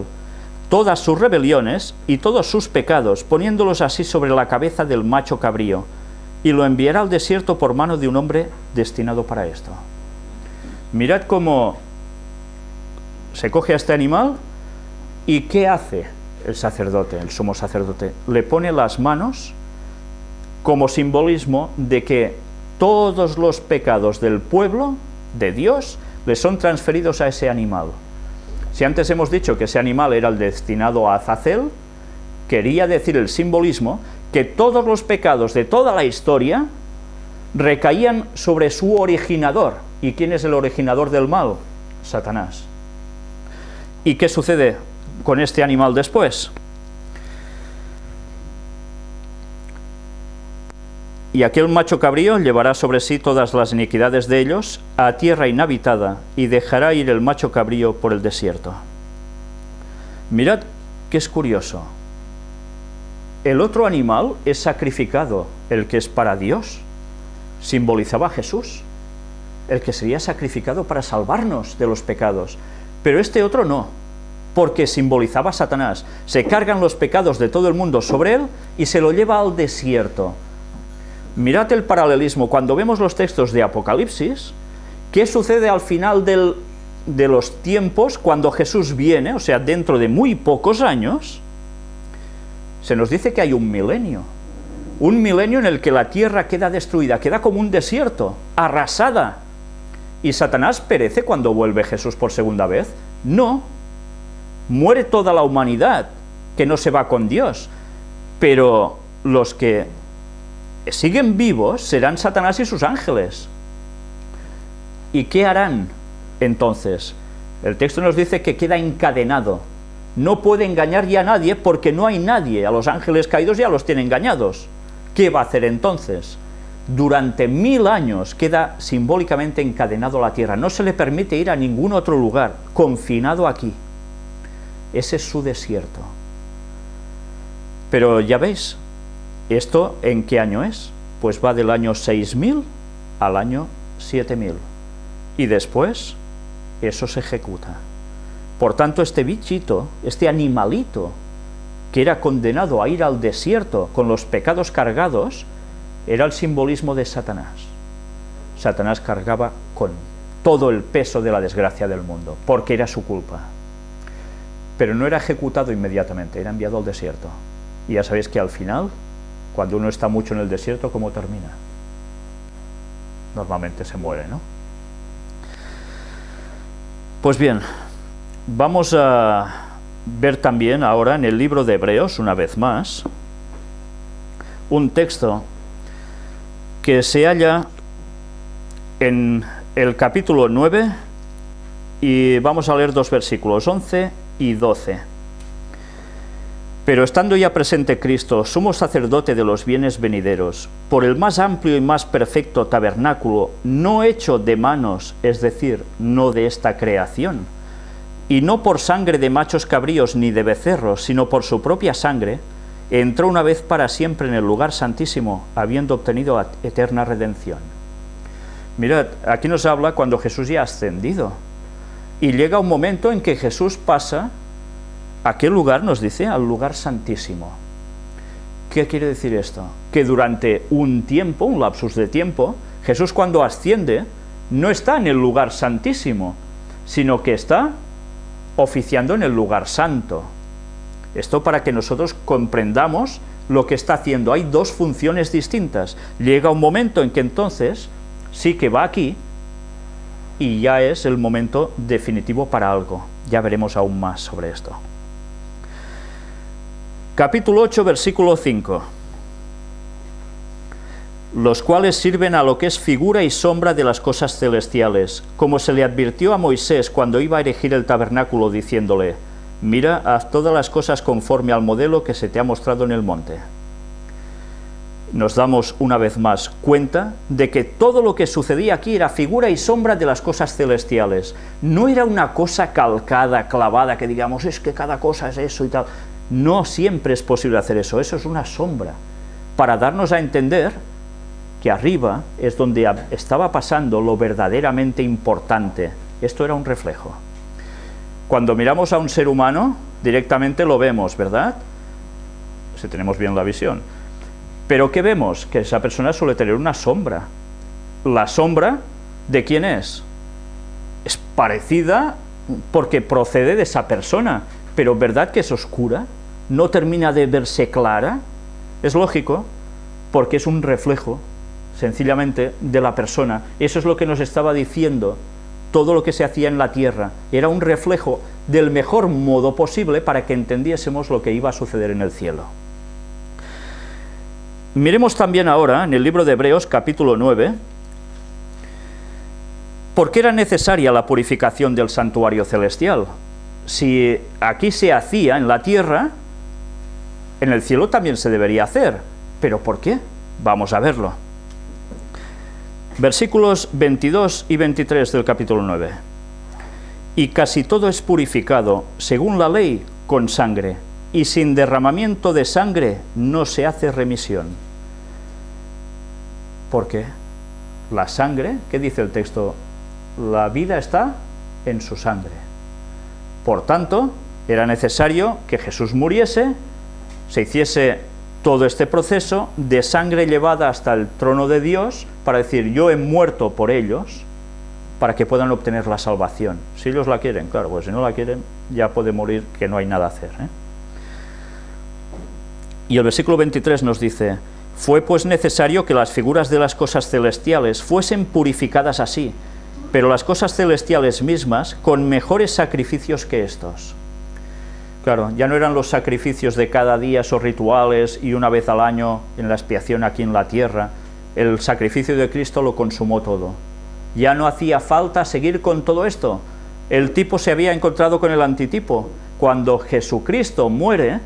todas sus rebeliones y todos sus pecados, poniéndolos así sobre la cabeza del macho cabrío, y lo enviará al desierto por mano de un hombre destinado para esto. Mirad cómo se coge a este animal, y ¿qué hace el sacerdote, el sumo sacerdote? Le pone las manos como simbolismo de que todos los pecados del pueblo, de Dios, le son transferidos a ese animal. Si antes hemos dicho que ese animal era el destinado a Azazel, quería decir el simbolismo que todos los pecados de toda la historia recaían sobre su originador. ¿Y quién es el originador del mal? Satanás. ¿Y qué sucede con este animal después? Y aquel macho cabrío llevará sobre sí todas las iniquidades de ellos a tierra inhabitada, y dejará ir el macho cabrío por el desierto. Mirad que es curioso. El otro animal es sacrificado, el que es para Dios, simbolizaba a Jesús, el que sería sacrificado para salvarnos de los pecados, pero este otro no, porque simbolizaba a Satanás. Se cargan los pecados de todo el mundo sobre él y se lo lleva al desierto. Mirad el paralelismo, cuando vemos los textos de Apocalipsis, ¿qué sucede al final de los tiempos cuando Jesús viene? O sea, dentro de muy pocos años, se nos dice que hay un milenio en el que la tierra queda destruida, queda como un desierto, arrasada. ¿Y Satanás perece cuando vuelve Jesús por segunda vez? No, muere toda la humanidad, que no se va con Dios, pero los que siguen vivos serán Satanás y sus ángeles. ¿Y qué harán entonces? El texto nos dice que queda encadenado, no puede engañar ya a nadie porque no hay nadie, a los ángeles caídos ya los tiene engañados. ¿Qué va a hacer entonces? Durante 1000 años queda simbólicamente encadenado a la tierra, no se le permite ir a ningún otro lugar, confinado aquí. Ese es su desierto. Pero ya veis, ¿esto en qué año es? Pues va del año 6000 al año 7000. Y después, eso se ejecuta. Por tanto, este bichito, este animalito, que era condenado a ir al desierto con los pecados cargados, era el simbolismo de Satanás. Satanás cargaba con todo el peso de la desgracia del mundo, porque era su culpa. Pero no era ejecutado inmediatamente, era enviado al desierto. Y ya sabéis que al final, cuando uno está mucho en el desierto, ¿cómo termina? Normalmente se muere, ¿no? Pues bien, vamos a ver también ahora en el libro de Hebreos, una vez más, un texto que se halla en el capítulo 9 y vamos a leer 2 versículos, 11 y 12. Pero estando ya presente Cristo, sumo sacerdote de los bienes venideros, por el más amplio y más perfecto tabernáculo, no hecho de manos, es decir, no de esta creación, y no por sangre de machos cabríos ni de becerros, sino por su propia sangre, entró una vez para siempre en el lugar santísimo, habiendo obtenido eterna redención. Mirad, aquí nos habla cuando Jesús ya ha ascendido, y llega un momento en que Jesús pasa ¿a qué lugar? Nos dice, al lugar santísimo. ¿Qué quiere decir esto? Que durante un tiempo, un lapsus de tiempo, Jesús cuando asciende no está en el lugar santísimo, sino que está oficiando en el lugar santo. Esto para que nosotros comprendamos lo que está haciendo. Hay 2 funciones distintas. Llega un momento en que entonces sí que va aquí y ya es el momento definitivo para algo. Ya veremos aún más sobre esto. Capítulo 8, versículo 5. Los cuales sirven a lo que es figura y sombra de las cosas celestiales, como se le advirtió a Moisés cuando iba a erigir el tabernáculo, diciéndole: mira, haz todas las cosas conforme al modelo que se te ha mostrado en el monte. Nos damos una vez más cuenta de que todo lo que sucedía aquí era figura y sombra de las cosas celestiales. No era una cosa calcada, clavada, que digamos, es que cada cosa es eso y tal. No siempre es posible hacer eso, eso es una sombra, para darnos a entender que arriba es donde estaba pasando lo verdaderamente importante. Esto era un reflejo. Cuando miramos a un ser humano, directamente lo vemos, ¿verdad? Si tenemos bien la visión. Pero ¿qué vemos? Que esa persona suele tener una sombra. ¿La sombra de quién es? Es parecida porque procede de esa persona, pero ¿verdad que es oscura? ¿No termina de verse clara? Es lógico, porque es un reflejo, sencillamente, de la persona. Eso es lo que nos estaba diciendo. Todo lo que se hacía en la tierra era un reflejo del mejor modo posible para que entendiésemos lo que iba a suceder en el cielo. Miremos también ahora, en el libro de Hebreos, capítulo 9, ¿por qué era necesaria la purificación del santuario celestial? Si aquí se hacía en la tierra, en el cielo también se debería hacer. ¿Pero por qué? Vamos a verlo. Versículos 22 y 23 del capítulo 9. Y casi todo es purificado, según la ley, con sangre, y sin derramamiento de sangre no se hace remisión. ¿Por qué? La sangre, ¿qué dice el texto? La vida está en su sangre. Por tanto, era necesario que Jesús muriese, se hiciese todo este proceso de sangre llevada hasta el trono de Dios, para decir, yo he muerto por ellos, para que puedan obtener la salvación. Si ellos la quieren, claro, pues si no la quieren, ya puede morir, que no hay nada a hacer, ¿eh? Y el versículo 23 nos dice, fue pues necesario que las figuras de las cosas celestiales fuesen purificadas así, pero las cosas celestiales mismas con mejores sacrificios que estos. Claro, ya no eran los sacrificios de cada día, esos rituales y una vez al año en la expiación aquí en la tierra. El sacrificio de Cristo lo consumó todo. Ya no hacía falta seguir con todo esto. El tipo se había encontrado con el antitipo. Cuando Jesucristo muere,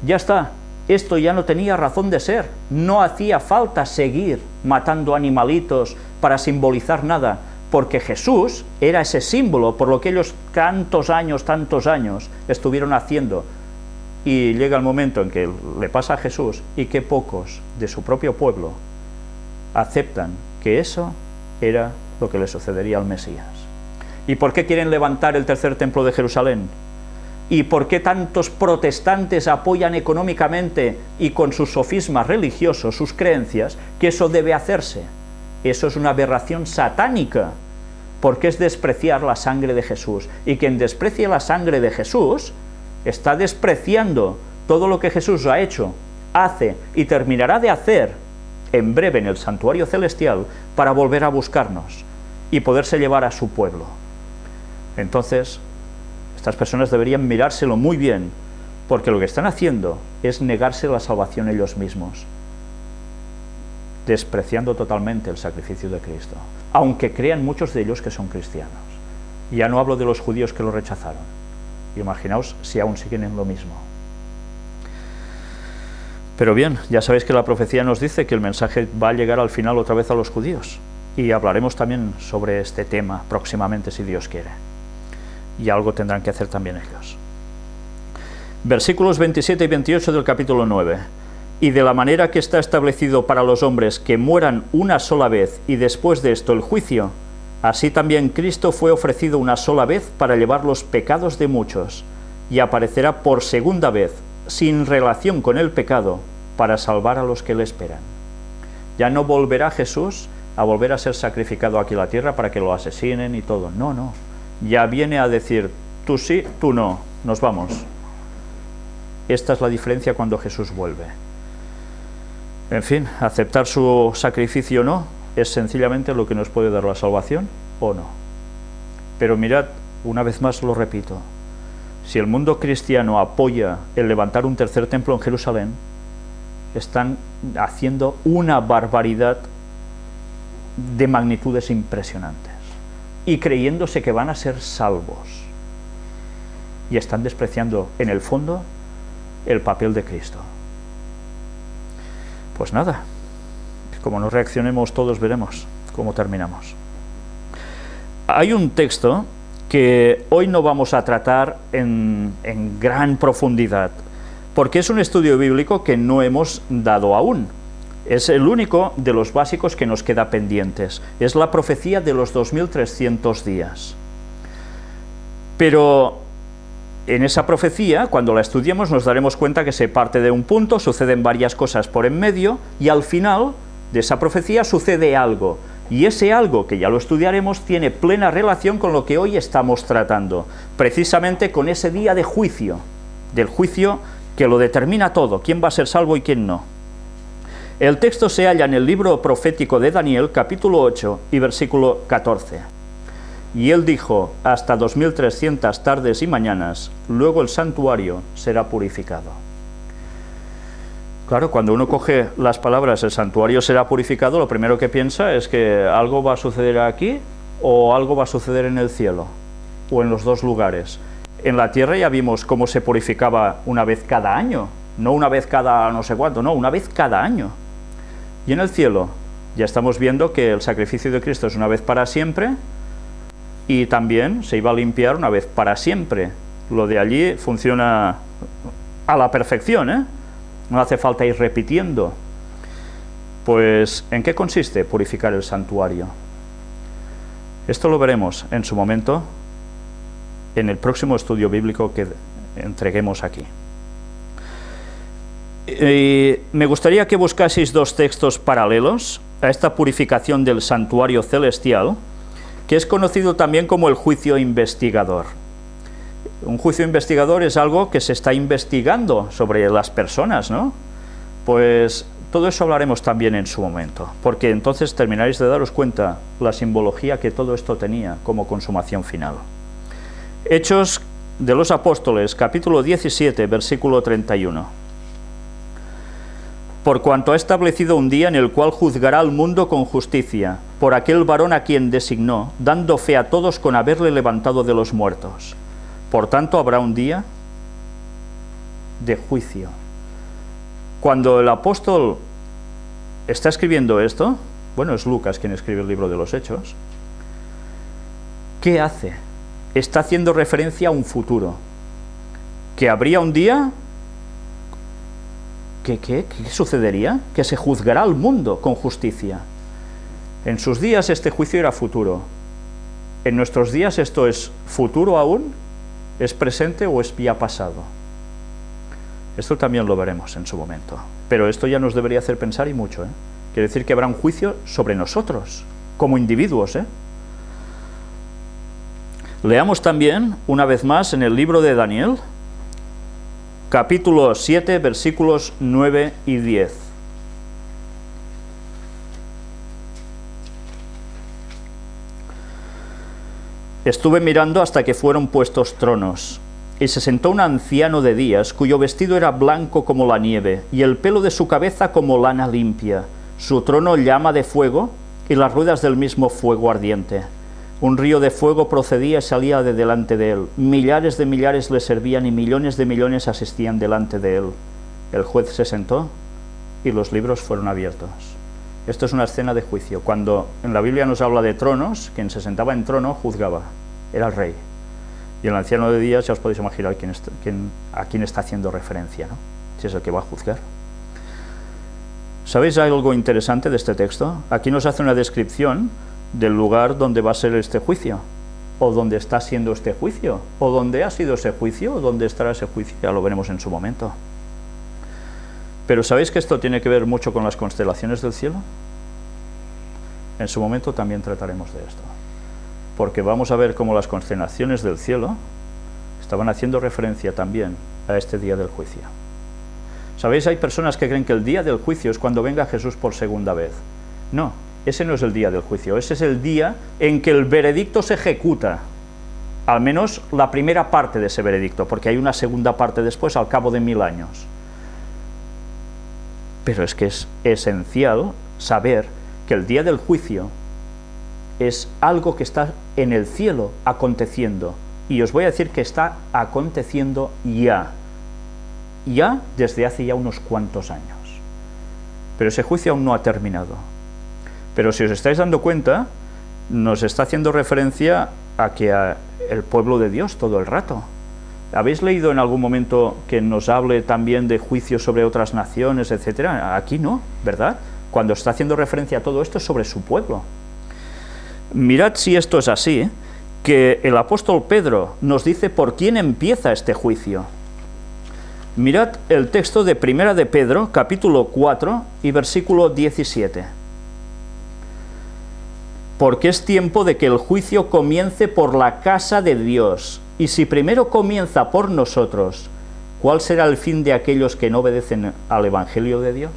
ya está. Esto ya no tenía razón de ser. No hacía falta seguir matando animalitos para simbolizar nada, porque Jesús era ese símbolo por lo que ellos tantos años estuvieron haciendo. Y llega el momento en que le pasa a Jesús y que pocos de su propio pueblo aceptan que eso era lo que le sucedería al Mesías. ¿Y por qué quieren levantar el tercer templo de Jerusalén? ¿Y por qué tantos protestantes apoyan económicamente y con sus sofismas religiosos, sus creencias, que eso debe hacerse? Eso es una aberración satánica, porque es despreciar la sangre de Jesús. Y quien desprecie la sangre de Jesús está despreciando todo lo que Jesús ha hecho, hace y terminará de hacer en breve en el santuario celestial para volver a buscarnos y poderse llevar a su pueblo. Entonces, estas personas deberían mirárselo muy bien, porque lo que están haciendo es negarse la salvación ellos mismos, despreciando totalmente el sacrificio de Cristo, aunque crean muchos de ellos que son cristianos. Ya no hablo de los judíos que lo rechazaron. Imaginaos si aún siguen en lo mismo. Pero bien, ya sabéis que la profecía nos dice que el mensaje va a llegar al final otra vez a los judíos, y hablaremos también sobre este tema próximamente, si Dios quiere. Y algo tendrán que hacer también ellos. Versículos 27 y 28 del capítulo 9. Y de la manera que está establecido para los hombres que mueran una sola vez y después de esto el juicio, así también Cristo fue ofrecido una sola vez para llevar los pecados de muchos, y aparecerá por segunda vez, sin relación con el pecado, para salvar a los que le esperan. Ya no volverá Jesús a volver a ser sacrificado aquí en la tierra para que lo asesinen y todo. No, no. Ya viene a decir, tú sí, tú no, nos vamos. Esta es la diferencia cuando Jesús vuelve. En fin, aceptar su sacrificio o no, es sencillamente lo que nos puede dar la salvación o no. Pero mirad, una vez más lo repito, si el mundo cristiano apoya el levantar un tercer templo en Jerusalén, están haciendo una barbaridad de magnitudes impresionantes y creyéndose que van a ser salvos, y están despreciando en el fondo el papel de Cristo. Pues nada, como no reaccionemos todos veremos cómo terminamos. Hay un texto que hoy no vamos a tratar en gran profundidad, porque es un estudio bíblico que no hemos dado aún. Es el único de los básicos que nos queda pendientes. Es la profecía de los 2300 días. Pero en esa profecía, cuando la estudiemos, nos daremos cuenta que se parte de un punto, suceden varias cosas por en medio, y al final de esa profecía sucede algo. Y ese algo, que ya lo estudiaremos, tiene plena relación con lo que hoy estamos tratando, precisamente con ese día de juicio, del juicio que lo determina todo, quién va a ser salvo y quién no. El texto se halla en el libro profético de Daniel, capítulo 8 y versículo 14. Y él dijo, hasta 2300 tardes y mañanas, luego el santuario será purificado. Claro, cuando uno coge las palabras, el santuario será purificado, lo primero que piensa es que algo va a suceder aquí o algo va a suceder en el cielo, o en los dos lugares. En la tierra ya vimos cómo se purificaba una vez cada año, no una vez cada no sé cuánto, no, una vez cada año. Y en el cielo ya estamos viendo que el sacrificio de Cristo es una vez para siempre, y también se iba a limpiar una vez para siempre Lo de allí funciona a la perfección, ¿eh? No hace falta ir repitiendo. Pues, ¿en qué consiste purificar el santuario? Esto lo veremos en su momento en el próximo estudio bíblico que entreguemos aquí. Me gustaría que buscaseis dos textos paralelos a esta purificación del santuario celestial, que es conocido también como el juicio investigador. Un juicio investigador es algo que se está investigando sobre las personas, ¿no? Pues todo eso hablaremos también en su momento, porque entonces terminaréis de daros cuenta la simbología que todo esto tenía como consumación final. Hechos de los Apóstoles, capítulo 17, versículo 31. Por cuanto ha establecido un día en el cual juzgará al mundo con justicia, por aquel varón a quien designó, dando fe a todos con haberle levantado de los muertos. Por tanto, habrá un día de juicio. Cuando el apóstol está escribiendo esto, bueno, es Lucas quien escribe el libro de los Hechos, ¿qué hace? Está haciendo referencia a un futuro, que habría un día, ¿qué sucedería? Que se juzgará al mundo con justicia. En sus días este juicio era futuro. En nuestros días esto es futuro aún, es presente o es ya pasado. Esto también lo veremos en su momento. Pero esto ya nos debería hacer pensar y mucho, ¿eh? Quiere decir que habrá un juicio sobre nosotros, como individuos, ¿eh? Leamos también, una vez más, en el libro de Daniel, capítulo 7, versículos 9 y 10. Estuve mirando hasta que fueron puestos tronos, y se sentó un anciano de días, cuyo vestido era blanco como la nieve, y el pelo de su cabeza como lana limpia, su trono llama de fuego, y las ruedas del mismo fuego ardiente. Un río de fuego procedía y salía de delante de él. Millares de millares le servían y millones de millones asistían delante de él. El juez se sentó y los libros fueron abiertos. Esto es una escena de juicio. Cuando en la Biblia nos habla de tronos, quien se sentaba en trono juzgaba, era el rey. Y el anciano de días, ya os podéis imaginar a quién está haciendo referencia, ¿no? Si es el que va a juzgar. ¿Sabéis algo interesante de este texto? Aquí nos hace una descripción del lugar donde va a ser este juicio, o donde está siendo este juicio, o donde ha sido ese juicio, o donde estará ese juicio, ya lo veremos en su momento. Pero ¿sabéis que esto tiene que ver mucho con las constelaciones del cielo? En su momento también trataremos de esto, porque vamos a ver cómo las constelaciones del cielo estaban haciendo referencia también a este día del juicio. ¿Sabéis? Hay personas que creen que el día del juicio es cuando venga Jesús por segunda vez. No. Ese no es el día del juicio, ese es el día en que el veredicto se ejecuta, al menos la primera parte de ese veredicto, porque hay una segunda parte después al cabo de 1000 años. Pero es que es esencial saber que el día del juicio es algo que está en el cielo aconteciendo, y os voy a decir que está aconteciendo ya desde hace ya unos cuantos años. Pero ese juicio aún no ha terminado. Pero si os estáis dando cuenta, nos está haciendo referencia a que el pueblo de Dios todo el rato. ¿Habéis leído en algún momento que nos hable también de juicios sobre otras naciones, etcétera? Aquí no, ¿verdad? Cuando está haciendo referencia a todo esto es sobre su pueblo. Mirad si esto es así, que el apóstol Pedro nos dice por quién empieza este juicio. Mirad el texto de Primera de Pedro, capítulo 4 y versículo 17. Porque es tiempo de que el juicio comience por la casa de Dios, y si primero comienza por nosotros, ¿cuál será el fin de aquellos que no obedecen al Evangelio de Dios?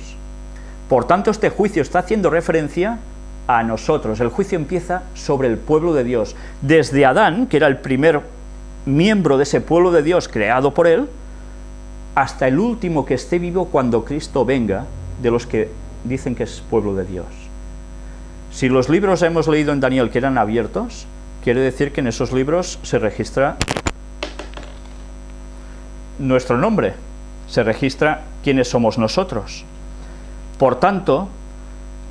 Por tanto, este juicio está haciendo referencia a nosotros. El juicio empieza sobre el pueblo de Dios. Desde Adán, que era el primer miembro de ese pueblo de Dios creado por él, hasta el último que esté vivo cuando Cristo venga, de los que dicen que es pueblo de Dios. Si los libros hemos leído en Daniel que eran abiertos, quiere decir que en esos libros se registra nuestro nombre, se registra quiénes somos nosotros. Por tanto,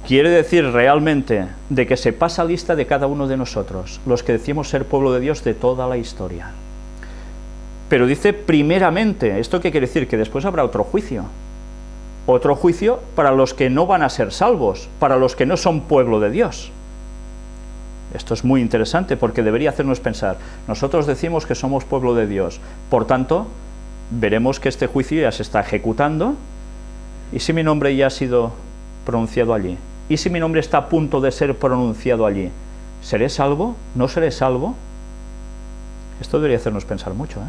quiere decir realmente de que se pasa lista de cada uno de nosotros, los que decimos ser pueblo de Dios de toda la historia. Pero dice primeramente. ¿Esto qué quiere decir? Que después habrá otro juicio. Otro juicio para los que no van a ser salvos, para los que no son pueblo de Dios. Esto es muy interesante porque debería hacernos pensar. Nosotros decimos que somos pueblo de Dios, por tanto, veremos que este juicio ya se está ejecutando. ¿Y si mi nombre ya ha sido pronunciado allí? ¿Y si mi nombre está a punto de ser pronunciado allí? ¿Seré salvo? ¿No seré salvo? Esto debería hacernos pensar mucho,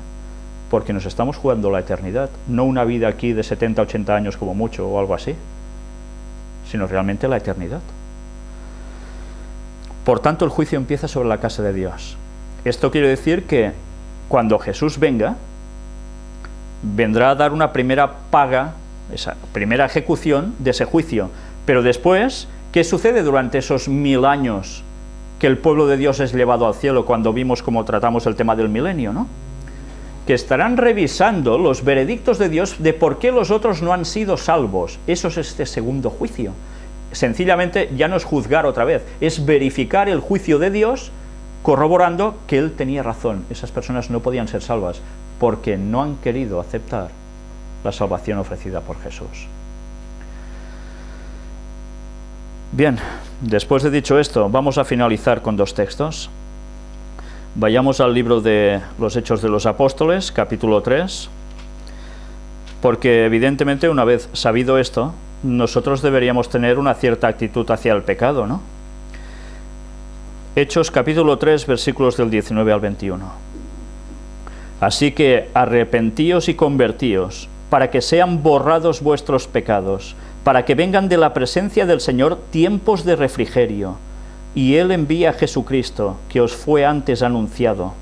porque nos estamos jugando la eternidad, no una vida aquí de 70, 80 años como mucho o algo así, sino realmente la eternidad. Por tanto, el juicio empieza sobre la casa de Dios. Esto quiere decir que cuando Jesús venga, vendrá a dar una primera paga, esa primera ejecución de ese juicio. Pero después, ¿qué sucede durante esos 1000 años que el pueblo de Dios es llevado al cielo, cuando vimos cómo tratamos el tema del milenio, ¿no? Que estarán revisando los veredictos de Dios de por qué los otros no han sido salvos. Eso es este segundo juicio. Sencillamente ya no es juzgar otra vez, es verificar el juicio de Dios, corroborando que Él tenía razón. Esas personas no podían ser salvas porque no han querido aceptar la salvación ofrecida por Jesús. Bien, después de dicho esto, vamos a finalizar con 2 textos. Vayamos al libro de los Hechos de los Apóstoles, capítulo 3, porque evidentemente una vez sabido esto, nosotros deberíamos tener una cierta actitud hacia el pecado, ¿no? Hechos capítulo 3, versículos del 19 al 21. Así que arrepentíos y convertíos, para que sean borrados vuestros pecados, para que vengan de la presencia del Señor tiempos de refrigerio, y Él envía a Jesucristo, que os fue antes anunciado,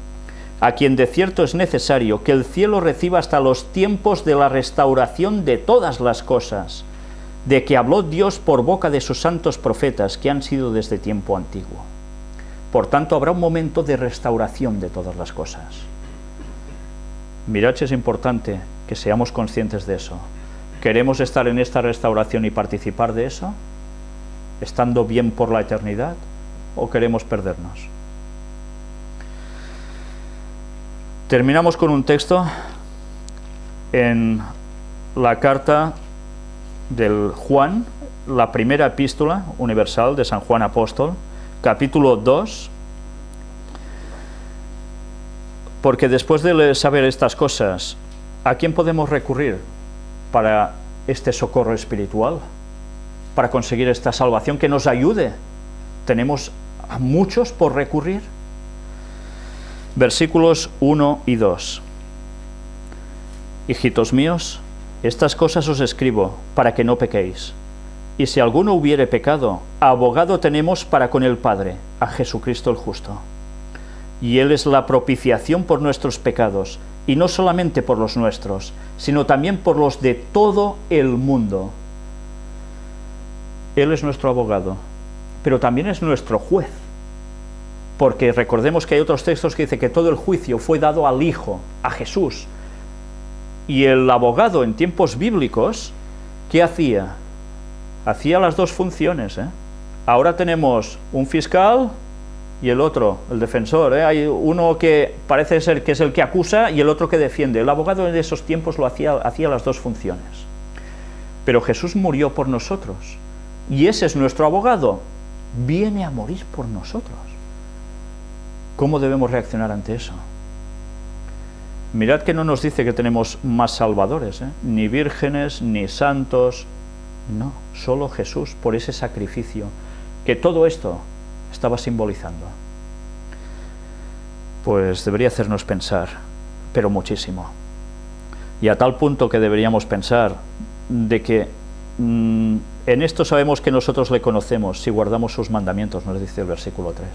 a quien de cierto es necesario que el cielo reciba hasta los tiempos de la restauración de todas las cosas, de que habló Dios por boca de sus santos profetas, que han sido desde tiempo antiguo. Por tanto, habrá un momento de restauración de todas las cosas. Mirad si es importante que seamos conscientes de eso. ¿Queremos estar en esta restauración y participar de eso, estando bien por la eternidad, o queremos perdernos? Terminamos con un texto en la carta del Juan, la primera epístola universal de San Juan Apóstol, capítulo 2, porque después de saber estas cosas, ¿a quién podemos recurrir para este socorro espiritual, para conseguir esta salvación que nos ayude? Tenemos a muchos por recurrir. Versículos 1 y 2. Hijitos míos, estas cosas os escribo para que no pequéis. Y si alguno hubiere pecado, abogado tenemos para con el Padre, a Jesucristo el justo. Y Él es la propiciación por nuestros pecados, y no solamente por los nuestros, sino también por los de todo el mundo. Él es nuestro abogado, pero también es nuestro juez, porque recordemos que hay otros textos que dicen que todo el juicio fue dado al Hijo, a Jesús. Y el abogado en tiempos bíblicos, ¿qué hacía? Hacía las dos funciones, Ahora tenemos un fiscal y el otro, el defensor, Hay uno que parece ser que es el que acusa y el otro que defiende. El abogado en esos tiempos hacía las dos funciones. Pero Jesús murió por nosotros, y ese es nuestro abogado. Viene a morir por nosotros. ¿Cómo debemos reaccionar ante eso? Mirad que no nos dice que tenemos más salvadores, ni vírgenes, ni santos. No, solo Jesús, por ese sacrificio, que todo esto estaba simbolizando. Pues debería hacernos pensar, pero muchísimo. Y a tal punto que deberíamos pensar de que en esto sabemos que nosotros le conocemos si guardamos sus mandamientos, nos dice el versículo 3.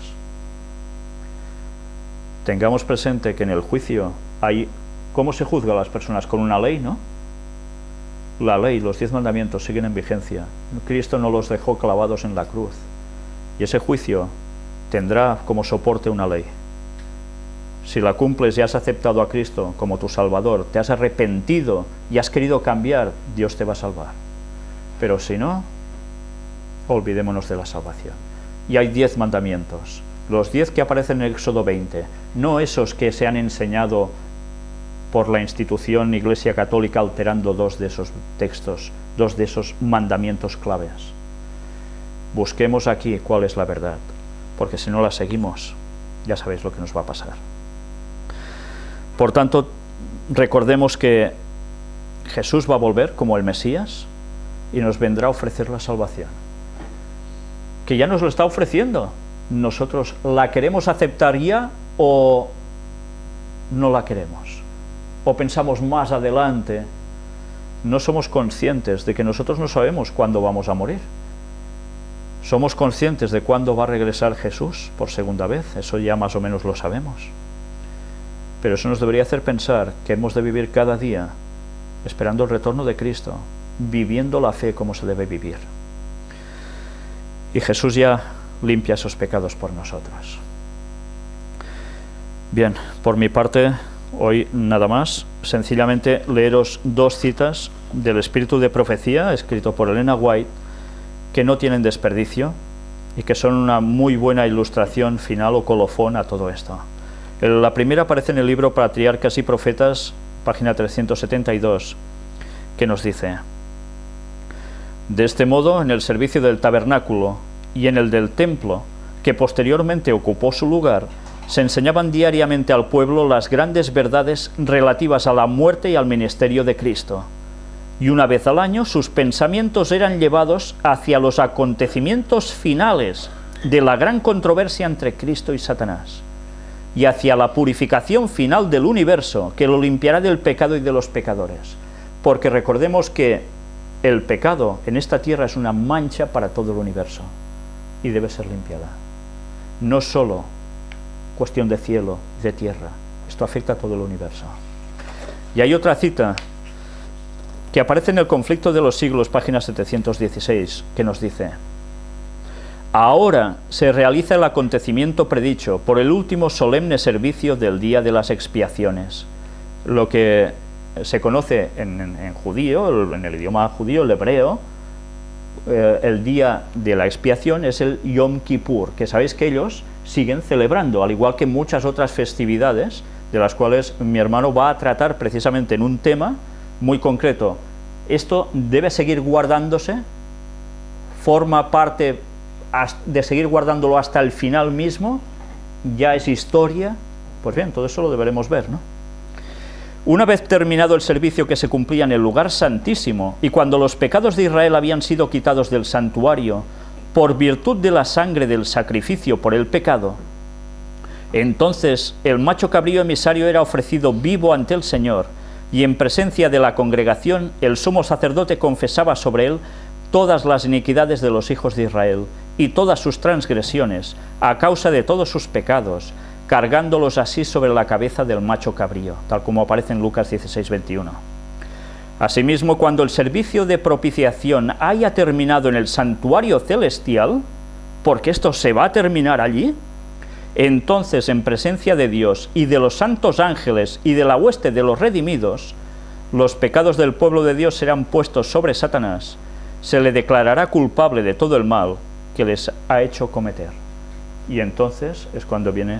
Tengamos presente que en el juicio hay, ¿cómo se juzga a las personas? Con una ley, ¿no? La ley, los 10 mandamientos siguen en vigencia. Cristo no los dejó clavados en la cruz. Y ese juicio tendrá como soporte una ley. Si la cumples y has aceptado a Cristo como tu Salvador, te has arrepentido y has querido cambiar, Dios te va a salvar. Pero si no, olvidémonos de la salvación. Y hay 10 mandamientos. Los 10 que aparecen en Éxodo 20, no esos que se han enseñado por la institución Iglesia Católica alterando dos de esos textos, dos de esos mandamientos claves. Busquemos aquí cuál es la verdad, porque si no la seguimos, ya sabéis lo que nos va a pasar. Por tanto, recordemos que Jesús va a volver como el Mesías y nos vendrá a ofrecer la salvación. Que ya nos lo está ofreciendo. ¿Nosotros la queremos aceptar ya o no la queremos? ¿O pensamos más adelante? No somos conscientes de que nosotros no sabemos cuándo vamos a morir. ¿Somos conscientes de cuándo va a regresar Jesús por segunda vez? Eso ya más o menos lo sabemos. Pero eso nos debería hacer pensar que hemos de vivir cada día esperando el retorno de Cristo, viviendo la fe como se debe vivir. Y Jesús ya limpia esos pecados por nosotros. Bien, por mi parte, hoy nada más. Sencillamente leeros dos citas del Espíritu de Profecía, escrito por Elena White, que no tienen desperdicio y que son una muy buena ilustración final o colofón a todo esto. La primera aparece en el libro Patriarcas y Profetas, página 372, que nos dice: de este modo, en el servicio del tabernáculo y en el del templo, que posteriormente ocupó su lugar, se enseñaban diariamente al pueblo las grandes verdades relativas a la muerte y al ministerio de Cristo. Y una vez al año sus pensamientos eran llevados hacia los acontecimientos finales de la gran controversia entre Cristo y Satanás, y hacia la purificación final del universo, que lo limpiará del pecado y de los pecadores. Porque recordemos que el pecado en esta tierra es una mancha para todo el universo, y debe ser limpiada. No solo cuestión de cielo, de tierra, esto afecta a todo el universo. Y hay otra cita que aparece en el Conflicto de los Siglos, página 716, que nos dice: ahora se realiza el acontecimiento predicho por el último solemne servicio del día de las expiaciones. Lo que se conoce en judío, en el idioma judío, el hebreo, el día de la expiación es el Yom Kippur, que sabéis que ellos siguen celebrando, al igual que muchas otras festividades, de las cuales mi hermano va a tratar precisamente en un tema muy concreto. Esto debe seguir guardándose, forma parte de seguir guardándolo hasta el final mismo, ya es historia. Pues bien, todo eso lo deberemos ver, ¿no? Una vez terminado el servicio que se cumplía en el lugar santísimo, y cuando los pecados de Israel habían sido quitados del santuario por virtud de la sangre del sacrificio por el pecado, entonces el macho cabrío emisario era ofrecido vivo ante el Señor, y en presencia de la congregación el sumo sacerdote confesaba sobre él todas las iniquidades de los hijos de Israel y todas sus transgresiones a causa de todos sus pecados, cargándolos así sobre la cabeza del macho cabrío, tal como aparece en Lucas 16:21. Asimismo, cuando el servicio de propiciación haya terminado en el santuario celestial, porque esto se va a terminar allí, entonces en presencia de Dios y de los santos ángeles y de la hueste de los redimidos, los pecados del pueblo de Dios serán puestos sobre Satanás, se le declarará culpable de todo el mal que les ha hecho cometer. Y entonces es cuando viene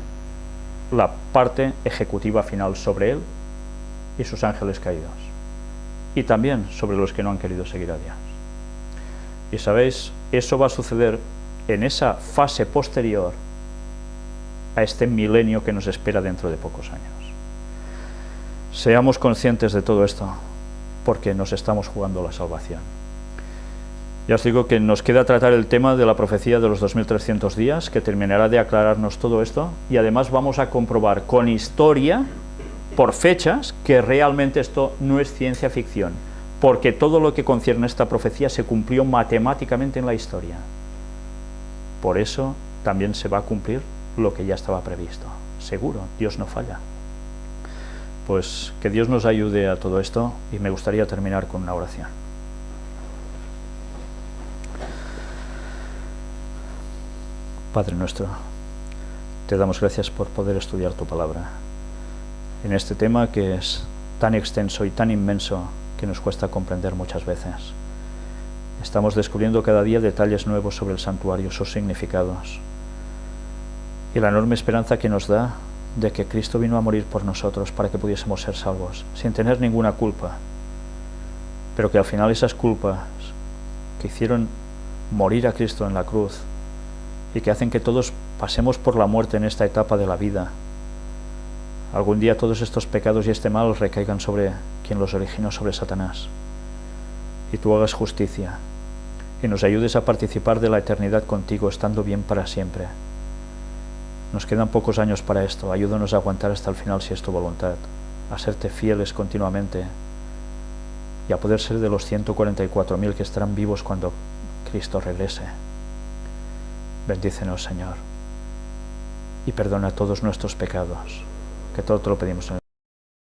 la parte ejecutiva final sobre él y sus ángeles caídos, y también sobre los que no han querido seguir a Dios. Y sabéis, eso va a suceder en esa fase posterior a este milenio que nos espera dentro de pocos años. Seamos conscientes de todo esto, porque nos estamos jugando la salvación. Ya os digo que nos queda tratar el tema de la profecía de los 2300 días, que terminará de aclararnos todo esto, y además vamos a comprobar con historia, por fechas, que realmente esto no es ciencia ficción, porque todo lo que concierne a esta profecía se cumplió matemáticamente en la historia. Por eso también se va a cumplir lo que ya estaba previsto. Seguro, Dios no falla. Pues que Dios nos ayude a todo esto, y me gustaría terminar con una oración. Padre nuestro, te damos gracias por poder estudiar tu palabra en este tema que es tan extenso y tan inmenso que nos cuesta comprender muchas veces. Estamos descubriendo cada día detalles nuevos sobre el santuario, sus significados, y la enorme esperanza que nos da de que Cristo vino a morir por nosotros para que pudiésemos ser salvos, sin tener ninguna culpa, pero que al final esas culpas que hicieron morir a Cristo en la cruz y que hacen que todos pasemos por la muerte en esta etapa de la vida, algún día todos estos pecados y este mal recaigan sobre quien los originó, sobre Satanás, y tú hagas justicia y nos ayudes a participar de la eternidad contigo, estando bien para siempre. Nos quedan pocos años para esto, ayúdanos a aguantar hasta el final si es tu voluntad, a serte fieles continuamente y a poder ser de los 144.000 que estarán vivos cuando Cristo regrese. Bendícenos, Señor, y perdona todos nuestros pecados, que todo te lo pedimos en el